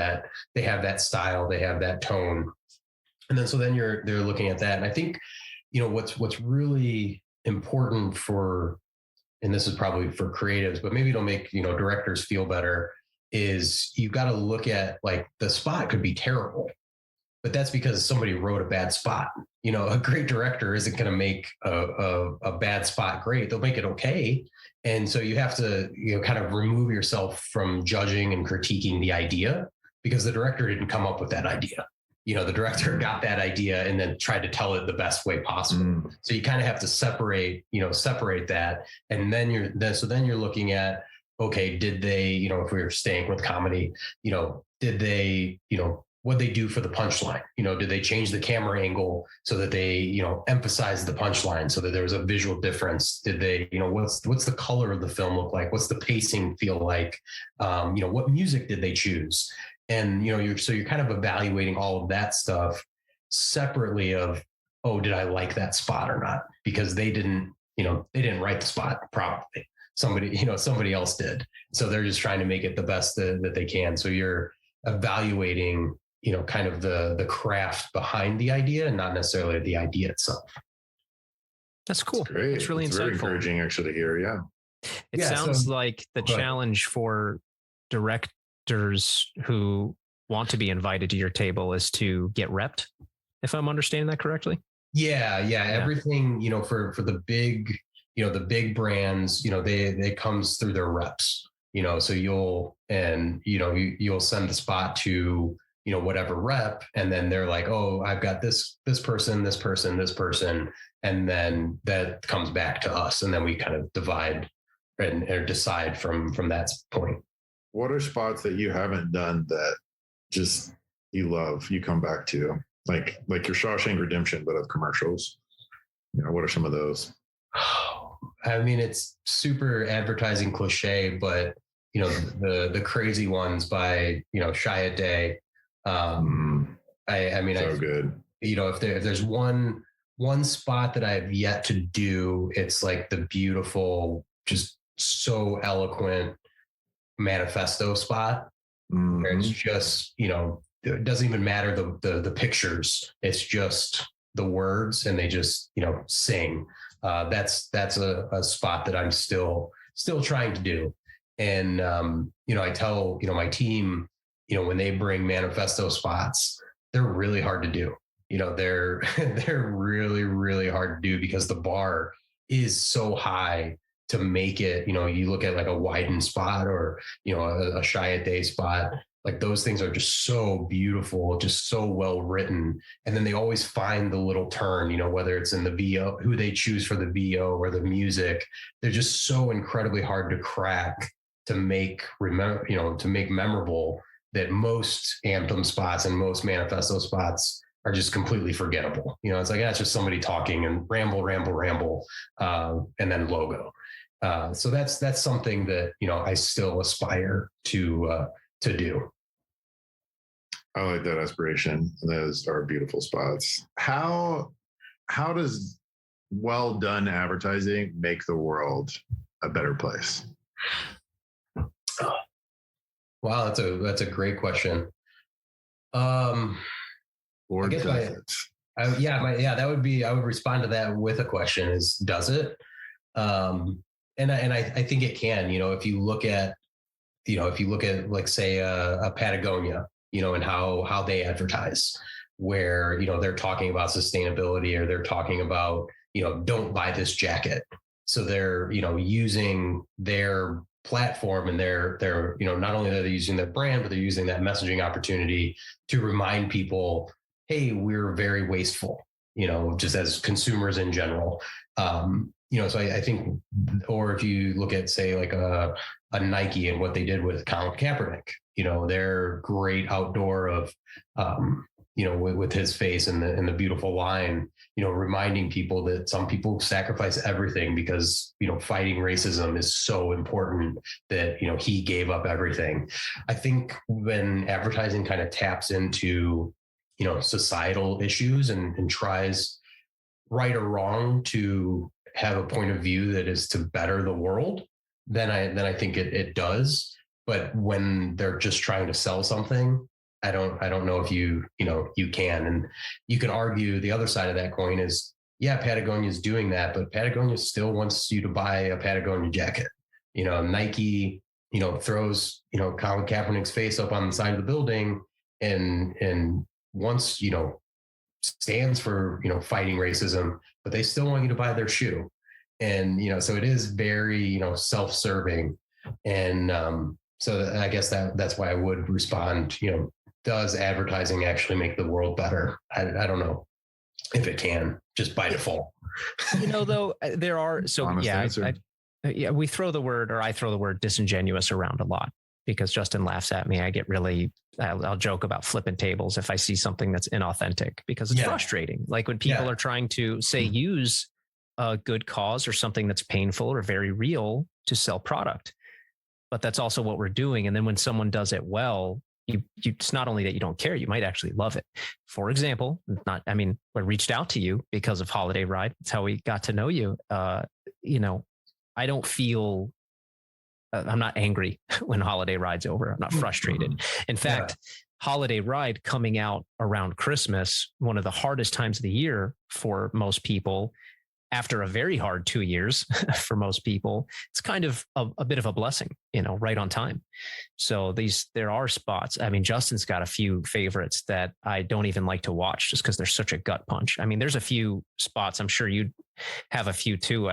that style, they have that tone. And then, so then they're looking at that. And I think, what's really important for, and this is probably for creatives, but maybe it'll make, directors feel better, is you've got to look at like the spot could be terrible, but that's because somebody wrote a bad spot. A great director isn't going to make a bad spot great. They'll make it okay. And so you have to, kind of remove yourself from judging and critiquing the idea, because the director didn't come up with that idea. The director got that idea and then tried to tell it the best way possible. So you kind of have to separate that. And then you're looking at, okay, did they, if we were staying with comedy, did they, what they do for the punchline? Did they change the camera angle so that they, emphasize the punchline so that there was a visual difference? Did they, what's the color of the film look like? What's the pacing feel like? What music did they choose? And, you're kind of evaluating all of that stuff separately of, oh, did I like that spot or not? Because they didn't write the spot properly. Somebody else did. So they're just trying to make it the best that they can. So you're evaluating, kind of the craft behind the idea and not necessarily the idea itself. That's cool. That's great. It's really insightful. Very encouraging actually to hear. Yeah. It sounds like the challenge for directors who want to be invited to your table is to get repped, if I'm understanding that correctly. Yeah. Everything, for the big, the big brands, they comes through their reps, so you'll send the spot to, whatever rep. And then they're like, oh, I've got this person, this person, this person. And then that comes back to us. And then we kind of divide or decide from that point. What are spots that you haven't done that just you love, you come back to, like your Shawshank Redemption, but of commercials? What are some of those? I mean, it's super advertising cliche, but the crazy ones by Shia Day. So good. If there's one spot that I've yet to do, it's like the beautiful, just so eloquent manifesto spot. Where it's just, it doesn't even matter the pictures. It's just the words, and they just, sing. That's a spot that I'm still trying to do. And, I tell, my team, when they bring manifesto spots, they're really hard to do. They're really, really hard to do because the bar is so high to make it. You look at like a Wyden spot or, a Shia Day spot, like those things are just so beautiful, just so well written. And then they always find the little turn, whether it's in the VO, who they choose for the VO or the music, they're just so incredibly hard to crack to make memorable, that most anthem spots and most manifesto spots are just completely forgettable. It's like, that's just somebody talking and ramble, and then logo. So that's something that, I still aspire to do. I like that aspiration. Those are beautiful spots. How does well done advertising make the world a better place? Wow, that's a great question. Or does it? That would be, I would respond to that with a question: is does it? And I think it can. If you look at like say a Patagonia, and how they advertise, where they're talking about sustainability, or they're talking about don't buy this jacket. So they're, using their platform and they're, not only are they using their brand, but they're using that messaging opportunity to remind people, hey, we're very wasteful, just as consumers in general. So I think, or if you look at, say, like a Nike and what they did with Colin Kaepernick, their great outdoor of, with his face and the beautiful line, reminding people that some people sacrifice everything because, fighting racism is so important that, he gave up everything. I think when advertising kind of taps into, societal issues and tries, right or wrong, to have a point of view that is to better the world, then I think it does. But when they're just trying to sell something, I don't know if you can. And you can argue the other side of that coin is, yeah, Patagonia is doing that, but Patagonia still wants you to buy a Patagonia jacket. Nike, throws, Colin Kaepernick's face up on the side of the building and once, stands for, fighting racism, but they still want you to buy their shoe. And, so it is very, self-serving. And so I guess that's why I would respond, does advertising actually make the world better? I don't know if it can, just by default. Though there are, so honest we throw the word, or I throw the word disingenuous around a lot because Justin laughs at me. I get I'll joke about flipping tables if I see something that's inauthentic because it's frustrating. Like when people are trying to say, use a good cause or something that's painful or very real to sell product, but that's also what we're doing. And then when someone does it well, it's not only that you don't care, you might actually love it. For example, we reached out to you because of Holiday Ride. It's how we got to know you. I don't feel, I'm not angry when Holiday Ride's over. I'm not frustrated. In fact, Holiday Ride coming out around Christmas, one of the hardest times of the year for most people, after a very hard 2 years for most people, it's kind of a bit of a blessing, right on time. So there are spots. Justin's got a few favorites that I don't even like to watch just because they're such a gut punch. There's a few spots. I'm sure you have a few too.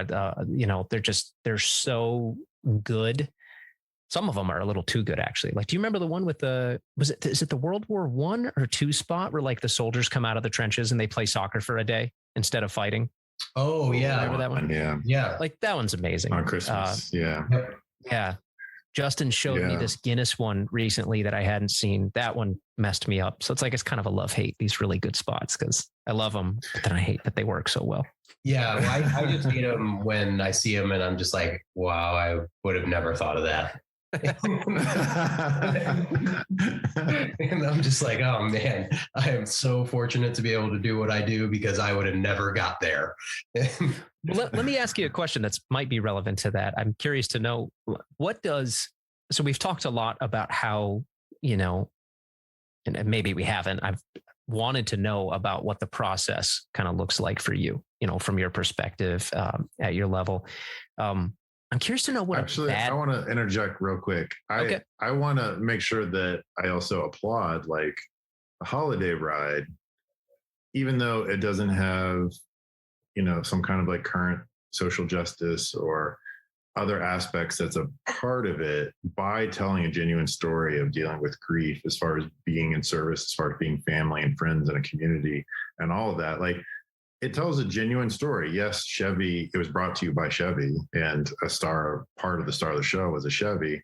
They're so good. Some of them are a little too good, actually. Like, do you remember the one with is it the World War I or II spot where like the soldiers come out of the trenches and they play soccer for a day instead of fighting? Oh yeah. Remember that one? Yeah. Like that one's amazing. On Christmas. Yeah. Justin showed me this Guinness one recently that I hadn't seen. That one messed me up. So it's kind of a love-hate, these really good spots, because I love them, but then I hate that they work so well. Yeah. Well, I just hate them when I see them and I'm just like, wow, I would have never thought of that. And I'm just like, oh man, I am so fortunate to be able to do what I do because I would have never got there. Let me ask you a question that might be relevant to that. I'm curious to know so we've talked a lot about how, and maybe we haven't, I've wanted to know about what the process kind of looks like for you, from your perspective, at your level. I'm curious to know what. Actually, I want to interject real quick. I want to make sure that I also applaud like the Holiday Ride, even though it doesn't have, some kind of like current social justice or other aspects that's a part of it, by telling a genuine story of dealing with grief, as far as being in service, as far as being family and friends and a community and all of that. Like, it tells a genuine story. Yes, Chevy, it was brought to you by Chevy, and part of the star of the show was a Chevy.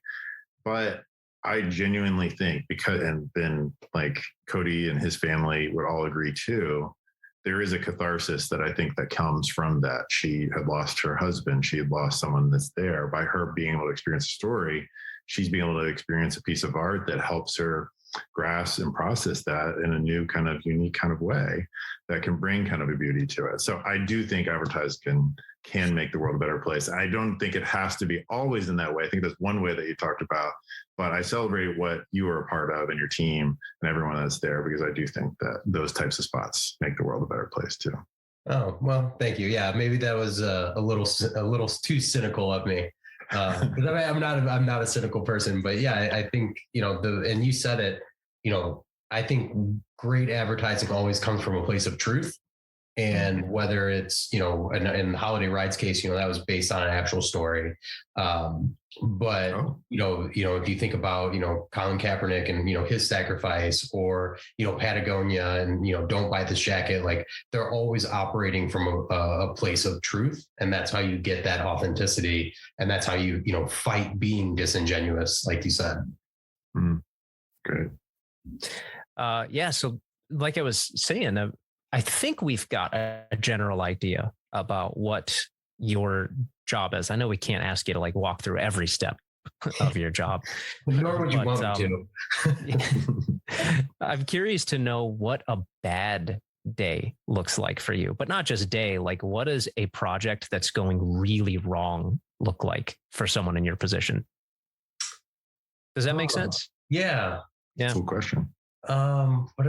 But I genuinely think and then like Cody and his family would all agree too, there is a catharsis that I think that comes from that. She had lost her husband. She had lost someone that's there. By her being able to experience a story, she's being able to experience a piece of art that helps her grasp and process that in a new kind of unique kind of way that can bring kind of a beauty to it. So I do think advertising can make the world a better place. I don't think it has to be always in that way. I think that's one way that you talked about, but I celebrate what you are a part of and your team and everyone that's there, because I do think that those types of spots make the world a better place too. Oh, well, thank you. Yeah, maybe that was a little too cynical of me. I'm not a cynical person, but yeah, I think, and you said it, I think great advertising always comes from a place of truth. And whether it's, in the Holiday Rides case, that was based on an actual story. But, if you think about, Colin Kaepernick and, his sacrifice, or, Patagonia and, don't buy this jacket, like they're always operating from a place of truth. And that's how you get that authenticity. And that's how you, fight being disingenuous, like you said. Great. So like I was saying, I think we've got a general idea about what your job is. I know we can't ask you to like walk through every step of your job. Nor would you want me to. I'm curious to know what a bad day looks like for you, but not just day. Like, what does a project that's going really wrong look like for someone in your position? Does that make sense? Yeah. Cool question. What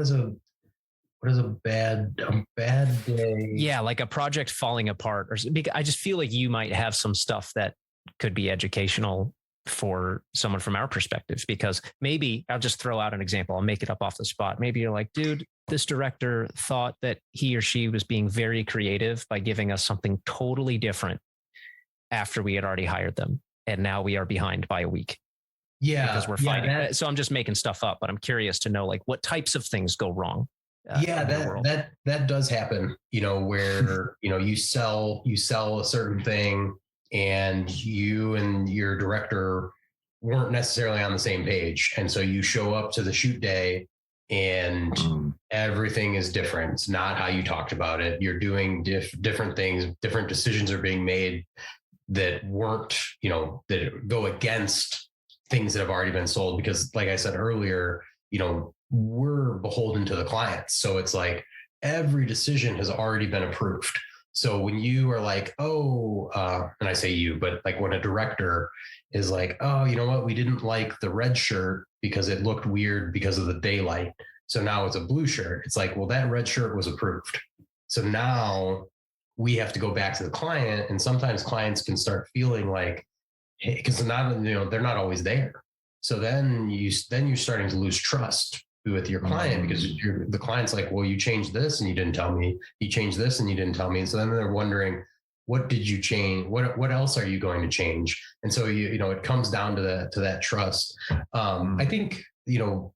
is a bad day? Yeah, like a project falling apart, or I just feel like you might have some stuff that could be educational for someone from our perspective, because maybe I'll just throw out an example. I'll make it up off the spot. Maybe you're like, dude, this director thought that he or she was being very creative by giving us something totally different after we had already hired them. And now we are behind by a week. Yeah. Because we're fighting. So I'm just making stuff up, but I'm curious to know like what types of things go wrong. That does happen, where, you sell a certain thing and you and your director weren't necessarily on the same page. And so you show up to the shoot day and everything is different. It's not how you talked about it. You're doing different things, different decisions are being made that weren't, that go against things that have already been sold. Because like I said earlier, we're beholden to the clients. So it's like every decision has already been approved. So when you are like, and I say you, but like when a director is like, oh, you know what? We didn't like the red shirt because it looked weird because of the daylight. So now it's a blue shirt. It's like, well, that red shirt was approved. So now we have to go back to the client. And sometimes clients can start feeling like, hey, because they're not always there. So then you're starting to lose trust with your client, because the client's like, well, you changed this and you didn't tell me. You changed this and you didn't tell me. And so then they're wondering, what did you change? What else are you going to change? And so it comes down to that trust. I think a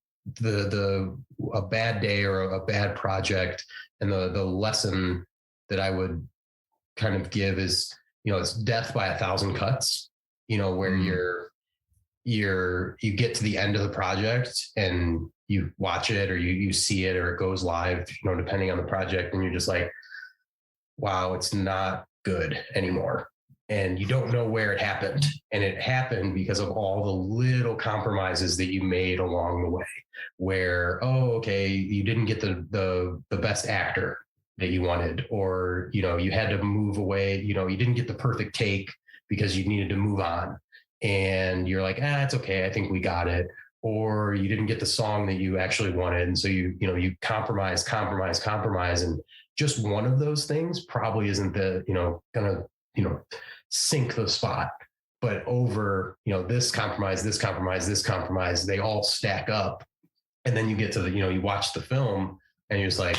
bad day or a bad project, and the lesson that I would kind of give is, it's death by 1,000 cuts. Where you get to the end of the project and you watch it, or you see it, or it goes live, depending on the project. And you're just like, wow, it's not good anymore. And you don't know where it happened. And it happened because of all the little compromises that you made along the way, where, you didn't get the best actor that you wanted, or, you had to move away, you didn't get the perfect take because you needed to move on. And you're like, it's okay, I think we got it. Or you didn't get the song that you actually wanted. And so you compromise. And just one of those things probably isn't gonna, sink the spot. But over, this compromise, they all stack up. And then you get to you watch the film and you're just like,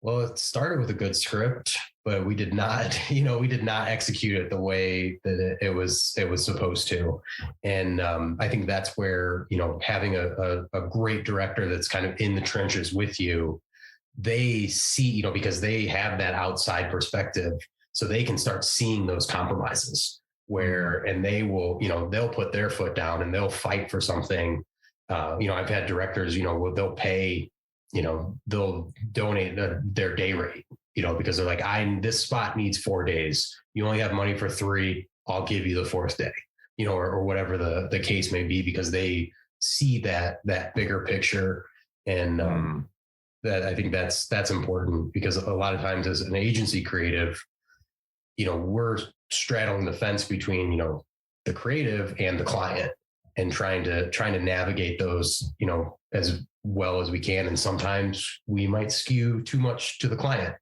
well, it started with a good script, but we did not execute it the way that it was supposed to. And I think that's where, having a great director that's kind of in the trenches with you, they see, because they have that outside perspective, so they can start seeing those compromises and they will, they'll put their foot down and they'll fight for something. I've had directors, they'll pay, they'll donate their day rate, because they're like, this spot needs 4 days. You only have money for 3. I'll give you the 4th day, or whatever the case may be, because they see that bigger picture. And that I think that's important, because a lot of times as an agency creative, we're straddling the fence between, the creative and the client, and trying to navigate those, as well as we can. And sometimes we might skew too much to the client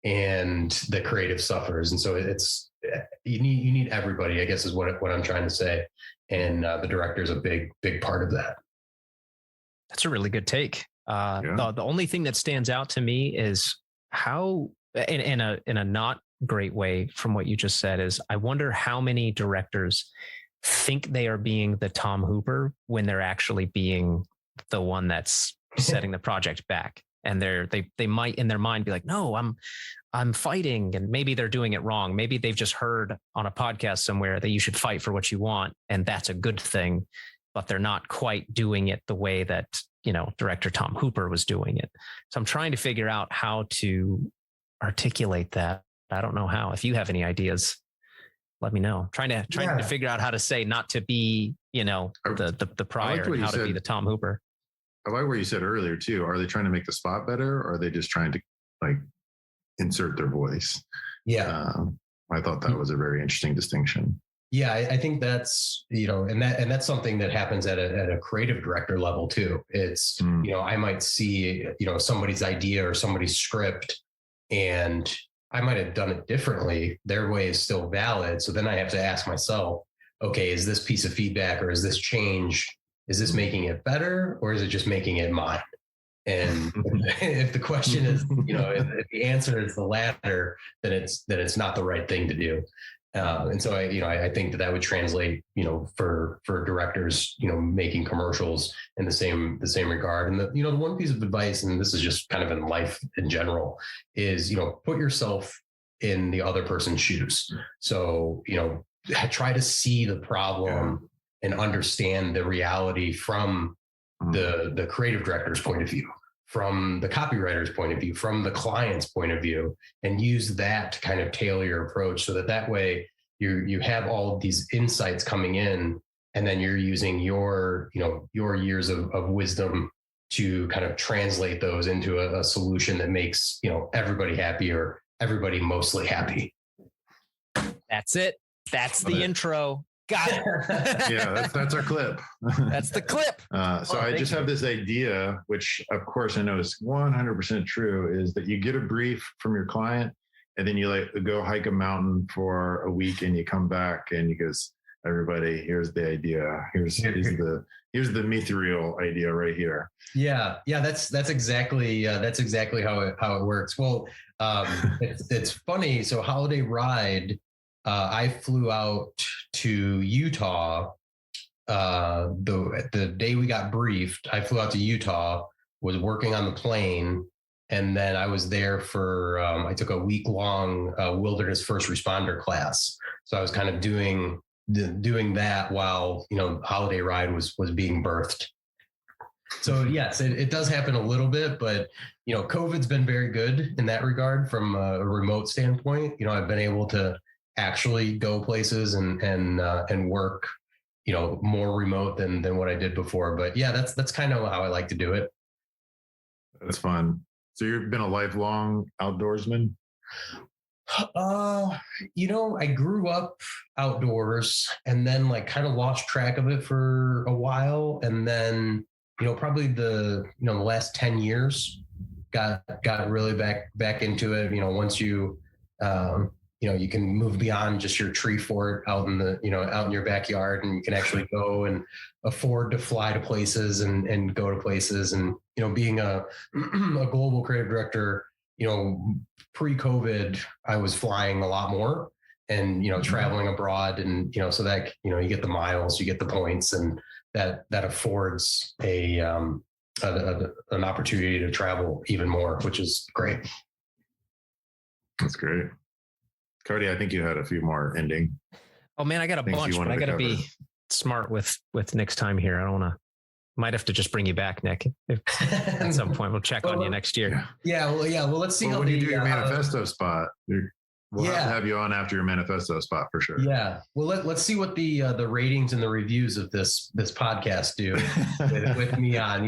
and the creative suffers. And so you need everybody, I guess, is what I'm trying to say. And the director is a big part of that. That's a really good take. The only thing that stands out to me is how in a not great way from what you just said is I wonder how many directors think they are being the Tom Hooper when they're actually being the one that's setting the project back. And they might in their mind be like, no, I'm fighting. And maybe they're doing it wrong. Maybe they've just heard on a podcast somewhere that you should fight for what you want. And that's a good thing, but they're not quite doing it the way that, director Tom Hooper was doing it. So I'm trying to figure out how to articulate that. I don't know how. If you have any ideas, let me know. Trying to figure out how to say not to be, the prior and how to be the Tom Hooper. I like what you said earlier too. Are they trying to make the spot better, or are they just trying to insert their voice? Yeah. I thought that was a very interesting distinction. Yeah, I think that's, and that's something that happens at a creative director level too. It's, I might see, somebody's idea or somebody's script, and I might have done it differently. Their way is still valid. So then I have to ask myself, okay, is this piece of feedback or is this change, is this making it better or is it just making it mine? And if the question is, if the answer is the latter, then it's not the right thing to do. And so I think that would translate, for directors, making commercials in the same regard. And the one piece of advice, and this is just kind of in life in general, is, put yourself in the other person's shoes. So, try to see the problem and understand the reality from the creative director's point of view, from the copywriter's point of view, from the client's point of view, and use that to kind of tailor your approach so that way you have all of these insights coming in, and then you're using your years of wisdom to kind of translate those into a solution that makes, everybody happy, or everybody mostly happy. That's it. That's the intro. Got it. Yeah, that's our clip. That's the clip. So I just have this idea, which of course I know is 100% true, is that you get a brief from your client and then you go hike a mountain for a week and you come back and you goes, everybody, here's the idea. Here's the ethereal idea right here. Yeah. That's exactly how it works. Well, it's funny. So Holiday Ride, I flew out to Utah the day we got briefed. I flew out to Utah, was working on the plane, and then I was there for I took a week-long wilderness first responder class. So I was kind of doing that while Holiday Ride was being birthed. So yes, it does happen a little bit, but COVID's been very good in that regard from a remote standpoint. I've been able to actually go places and work, more remote than what I did before. But yeah, that's kind of how I like to do it. That's fun. So you've been a lifelong outdoorsman? I grew up outdoors and then kind of lost track of it for a while. And then, probably the last 10 years got really back into it. Once you can move beyond just your tree fort out in your backyard, and you can actually go and afford to fly to places and go to places. And, being a global creative director, pre-COVID, I was flying a lot more and, traveling abroad, and, so that, you get the miles, you get the points, and that affords an opportunity to travel even more, which is great. That's great. Cody, I think you had a few more ending. Oh man, I got a bunch, but I got to be smart with next time here. I don't want to. Might have to just bring you back, Nick. At some point, we'll check on you next year. Yeah. Well, let's see. Well, when you do your manifesto spot, we'll have to have you on after your manifesto spot for sure. Yeah. Well, let's see what the ratings and the reviews of this podcast do with me on.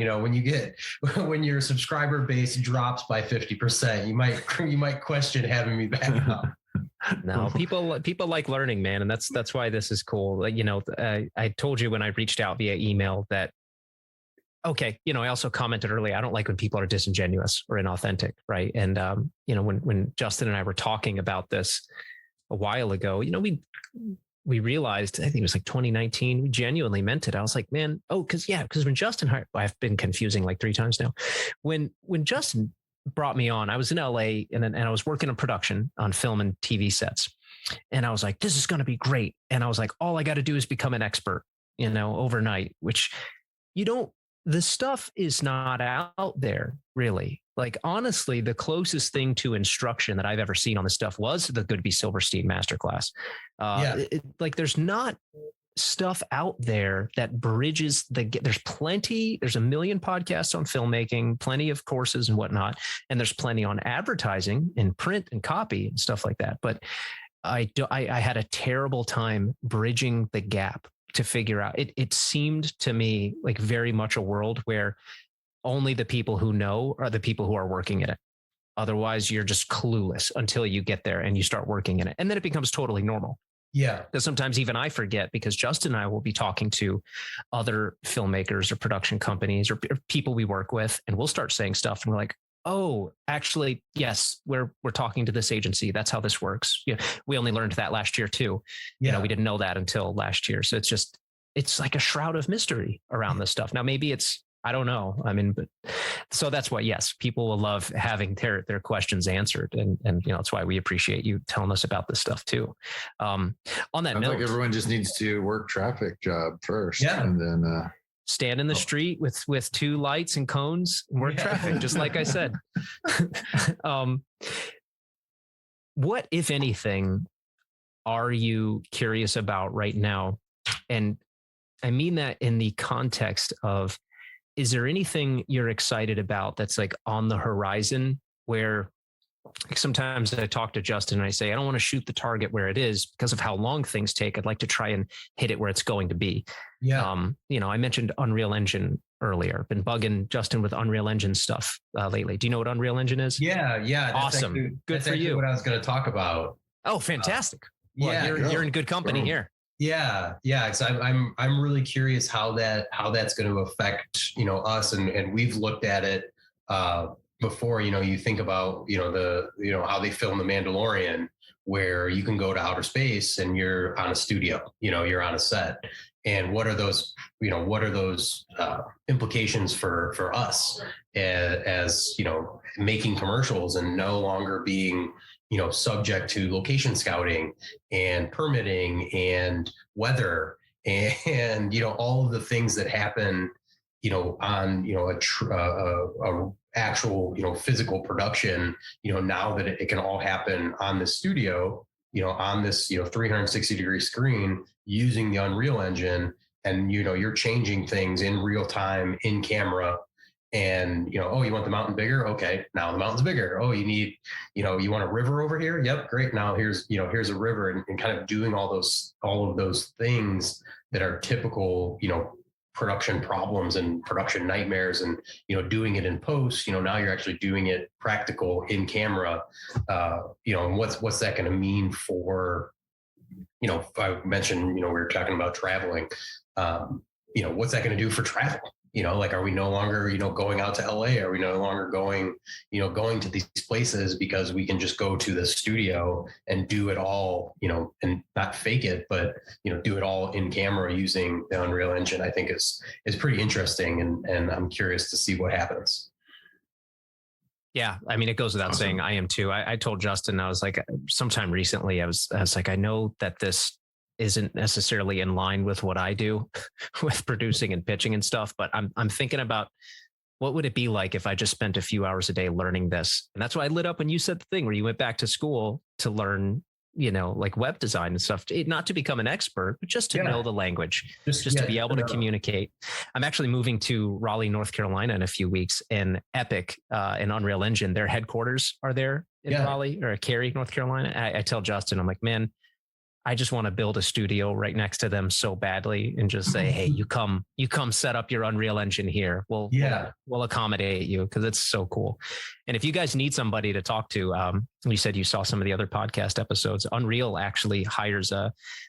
When your subscriber base drops by 50%, you might question having me back up. No, people like learning, man, and that's why this is cool. I told you when I reached out via email that. Okay. I also commented earlier, I don't like when people are disingenuous or inauthentic. Right. And, when Justin and I were talking about this a while ago, we realized, I think it was 2019, we genuinely meant it. I was like, man, because when Justin, I've been confusing 3 times now. When Justin brought me on. I was in LA and I was working on production on film and TV sets. And I was like, this is going to be great. And I was like, all I got to do is become an expert, overnight, which the stuff is not out there really. Like, honestly, the closest thing to instruction that I've ever seen on this stuff was the Goodby Silverstein masterclass. There's not stuff out there that bridges there's a million podcasts on filmmaking, plenty of courses and whatnot. And there's plenty on advertising and print and copy and stuff like that. But I had a terrible time bridging the gap to figure out. It seemed to me like very much a world where only the people who know are the people who are working in it. Otherwise, you're just clueless until you get there and you start working in it. And then it becomes totally normal. Yeah. Because sometimes even I forget, because Justin and I will be talking to other filmmakers or production companies or people we work with, and we'll start saying stuff and we're like, oh, actually, yes, we're talking to this agency. That's how this works. Yeah, we only learned that last year too. Yeah. We didn't know that until last year. So it's like a shroud of mystery around this stuff. Now, maybe I don't know. I mean, but so that's why, yes, people will love having their questions answered. And that's why we appreciate you telling us about this stuff too. On that note, like everyone just needs to work traffic job first. Yeah. And then, stand in the street with two lights and cones and work traffic, just like I said. What, if anything, are you curious about right now? And I mean that in the context of, is there anything you're excited about that's like on the horizon where sometimes I talk to Justin and I say, I don't want to shoot the target where it is because of how long things take. I'd like to try and hit it where it's going to be. Yeah. I mentioned Unreal Engine earlier, been bugging Justin with Unreal Engine stuff lately. Do you know what Unreal Engine is? Yeah. That's awesome. Good for you. What I was going to talk about. Oh, fantastic. You're in good company here. Yeah. So I'm really curious how that's going to affect, us. And we've looked at it, before, you think about, how they film The Mandalorian, where you can go to outer space and you're on a studio, you're on a set. And what are those implications for us as making commercials and no longer being, subject to location scouting and permitting and weather and, all of the things that happen, on, a actual, physical production, now that it can all happen on the studio, on this, 360-degree screen using the Unreal Engine. And, you're changing things in real time in camera. And, oh, you want the mountain bigger? Okay, now the mountain's bigger. Oh, you need, you want a river over here? Yep, great. Now here's a river, and kind of doing all of those things that are typical, production problems and production nightmares, and doing it in post. Now you're actually doing it practical in camera. And what's that going to mean for, I mentioned, we were talking about traveling. What's that going to do for travel? Are we no longer, going out to LA? Are we no longer going to these places because we can just go to the studio and do it all, and not fake it, but, do it all in camera using the Unreal Engine? I think is pretty interesting. And I'm curious to see what happens. Yeah. I mean, it goes without saying, I am too. I told Justin, I was like, sometime recently, I was like, I know that this isn't necessarily in line with what I do with producing and pitching and stuff, but I'm thinking about what would it be like if I just spent a few hours a day learning this? And that's why I lit up when you said the thing where you went back to school to learn, like web design and stuff, not to become an expert, but just to know the language, just to be able to communicate. I'm actually moving to Raleigh, North Carolina in a few weeks, and Epic and Unreal Engine, their headquarters are there in Raleigh or Cary, North Carolina. I tell Justin, I'm like, man, I just want to build a studio right next to them so badly and just say, hey, you come set up your Unreal Engine here. We'll accommodate you, because it's so cool. And if you guys need somebody to talk to, you said you saw some of the other podcast episodes. Unreal actually hires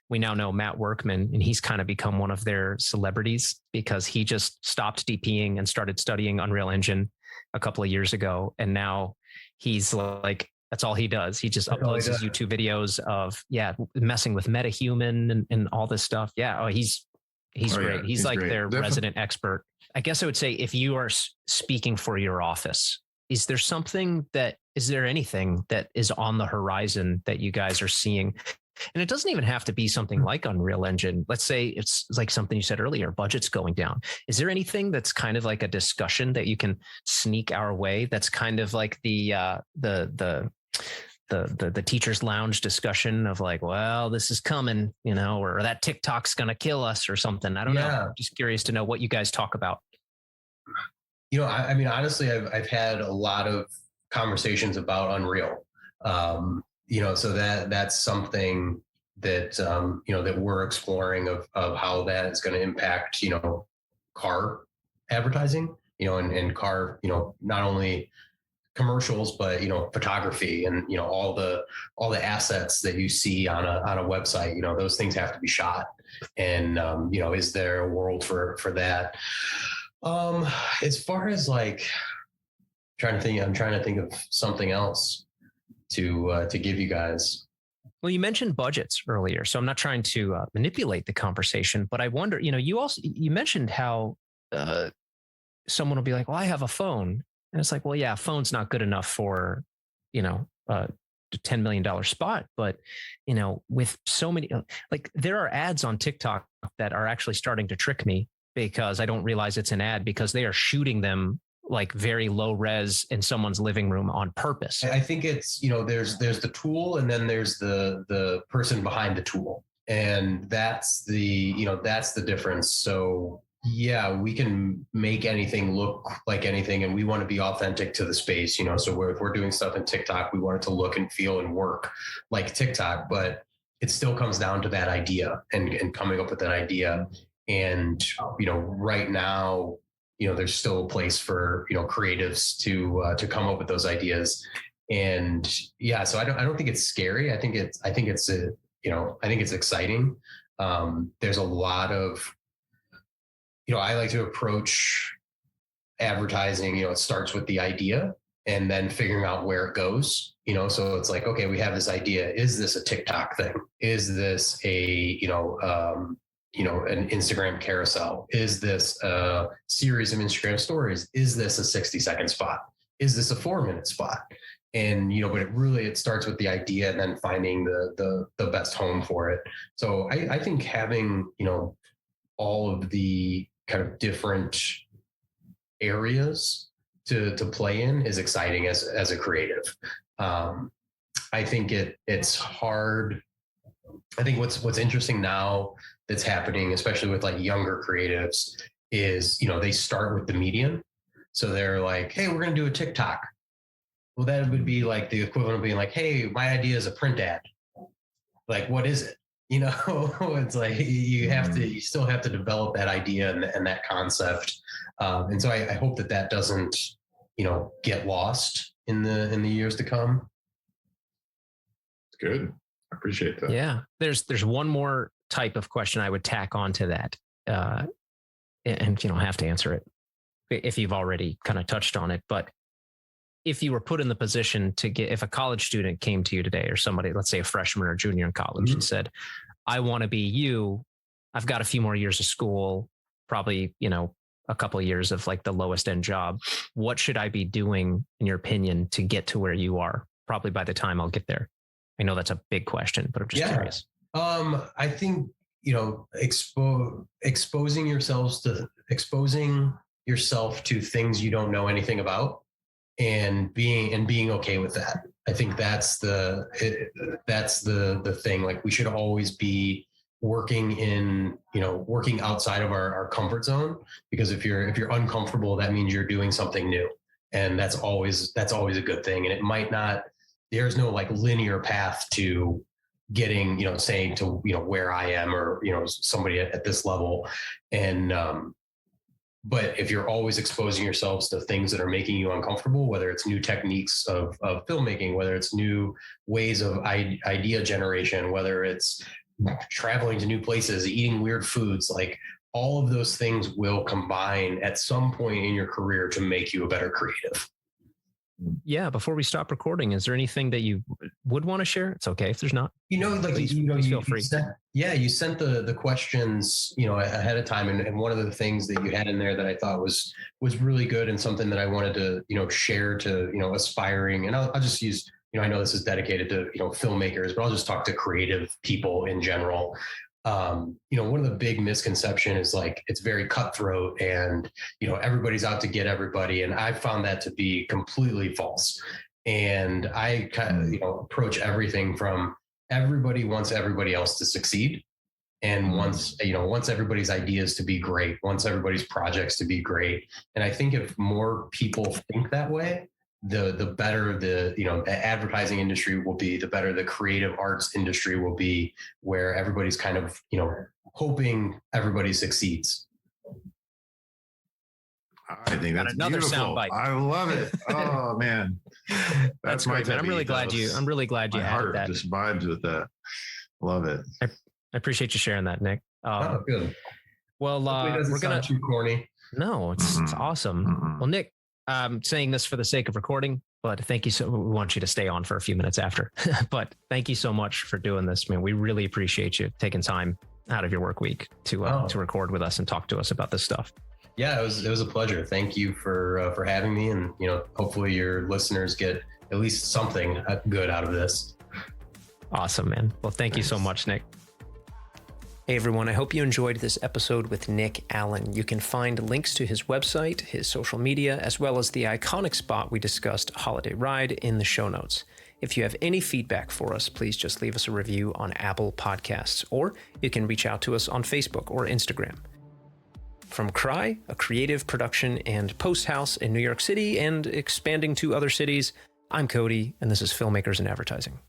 we now know Matt Workman, and he's kind of become one of their celebrities because he just stopped DPing and started studying Unreal Engine a couple of years ago. And now he's like, that's all he does. He just uploads his YouTube videos of, messing with MetaHuman and all this stuff. Yeah. Oh, he's great. He's like great. Their resident expert. I guess I would say if you are speaking for your office, is there anything that is on the horizon that you guys are seeing? And it doesn't even have to be something like Unreal Engine. Let's say it's like something you said earlier, budget's going down. Is there anything that's kind of like a discussion that you can sneak our way? That's kind of like the teacher's lounge discussion of like, well, this is coming, or that TikTok's going to kill us or something. I don't know. I'm just curious to know what you guys talk about. I mean, honestly, I've had a lot of conversations about Unreal. So that's something that, that we're exploring of how that is going to impact, car advertising, and car, not only commercials, but, photography and, all the assets that you see on a website, those things have to be shot. And, is there a world for that? As far as like I'm trying to think of something else to give you guys. Well, you mentioned budgets earlier, so I'm not trying to manipulate the conversation, but I wonder, you mentioned how someone will be like, well, I have a phone. And it's like, well, yeah, a phone's not good enough for, a $10 million spot. But, with so many, like there are ads on TikTok that are actually starting to trick me because I don't realize it's an ad because they are shooting them like very low res in someone's living room on purpose. I think it's, there's the tool and then there's the person behind the tool. And that's the difference. So yeah, we can make anything look like anything and we want to be authentic to the space, so if we're doing stuff in TikTok, we want it to look and feel and work like TikTok, but it still comes down to that idea and coming up with that idea. And, right now, there's still a place for, creatives to come up with those ideas. And yeah, so I don't think it's scary. I think it's exciting. There's a lot of, I like to approach advertising, it starts with the idea and then figuring out where it goes, so it's like, okay, we have this idea. Is this a TikTok thing? Is this a, an Instagram carousel? Is this a series of Instagram stories? Is this a 60-second spot? Is this a 4-minute spot? And, but it starts with the idea and then finding the best home for it. So I think having, all of the kind of different areas to play in is exciting as a creative. I think it's hard. I think what's interesting now that's happening, especially with like younger creatives, is, they start with the medium. So they're like, hey, we're going to do a TikTok. Well, that would be like the equivalent of being like, hey, my idea is a print ad. Like, what is it? It's like you still have to develop that idea and that concept. And so I hope that doesn't, get lost in the years to come. It's good. I appreciate that. Yeah. There's one more type of question I would tack onto that. And you don't have to answer it if you've already kind of touched on it. But if you were put in the position if a college student came to you today or somebody, let's say a freshman or junior in college and said, I want to be you, I've got a few more years of school, probably, a couple of years of like the lowest end job. What should I be doing, in your opinion, to get to where you are? Probably by the time I'll get there. I know that's a big question, but I'm just curious. I think, exposing yourself to things you don't know anything about and being okay with that. I think that's the thing. Like we should always be working outside of our comfort zone, because if you're uncomfortable, that means you're doing something new. And that's always a good thing. And it might not, there's no like linear path to getting, saying to, where I am or, somebody at this level. And, but if you're always exposing yourselves to things that are making you uncomfortable, whether it's new techniques of filmmaking, whether it's new ways of idea generation, whether it's traveling to new places, eating weird foods, like all of those things will combine at some point in your career to make you a better creative. yeah, before we stop recording, is there anything that you would want to share? It's okay if there's not. Please feel free. You sent the questions, ahead of time. And one of the things that you had in there that I thought was really good and something that I wanted to, share to, aspiring. And I'll just use, I know this is dedicated to, filmmakers, but I'll just talk to creative people in general. One of the big misconceptions is like, it's very cutthroat and, everybody's out to get everybody. And I found that to be completely false. And I kind of, approach everything from everybody wants everybody else to succeed. And once everybody's ideas to be great, wants everybody's projects to be great. And I think if more people think that way, the better the advertising industry will be, the better the creative arts industry will be, where everybody's kind of hoping everybody succeeds. I think that's another beautiful. soundbite. I love it. Oh man, that's great, man. I'm really glad you had that. Just vibes with that. Love it. I appreciate you sharing that, Nick. Good. Well, we're gonna too corny. No, it's awesome. Well, Nick, I'm saying this for the sake of recording, but thank you. We want you to stay on for a few minutes after, but thank you so much for doing this, man. We really appreciate you taking time out of your work week to record with us and talk to us about this stuff. Yeah, it was a pleasure. Thank you for having me. And, hopefully your listeners get at least something good out of this. Awesome, man. Well, thank you so much, Nick. Hey everyone, I hope you enjoyed this episode with Nick Allen. You can find links to his website, his social media, as well as the iconic spot we discussed, Holiday Ride, in the show notes. If you have any feedback for us, please just leave us a review on Apple Podcasts, or you can reach out to us on Facebook or Instagram. From Cry, a creative production and post house in New York City and expanding to other cities, I'm Cody, and this is Filmmakers in Advertising.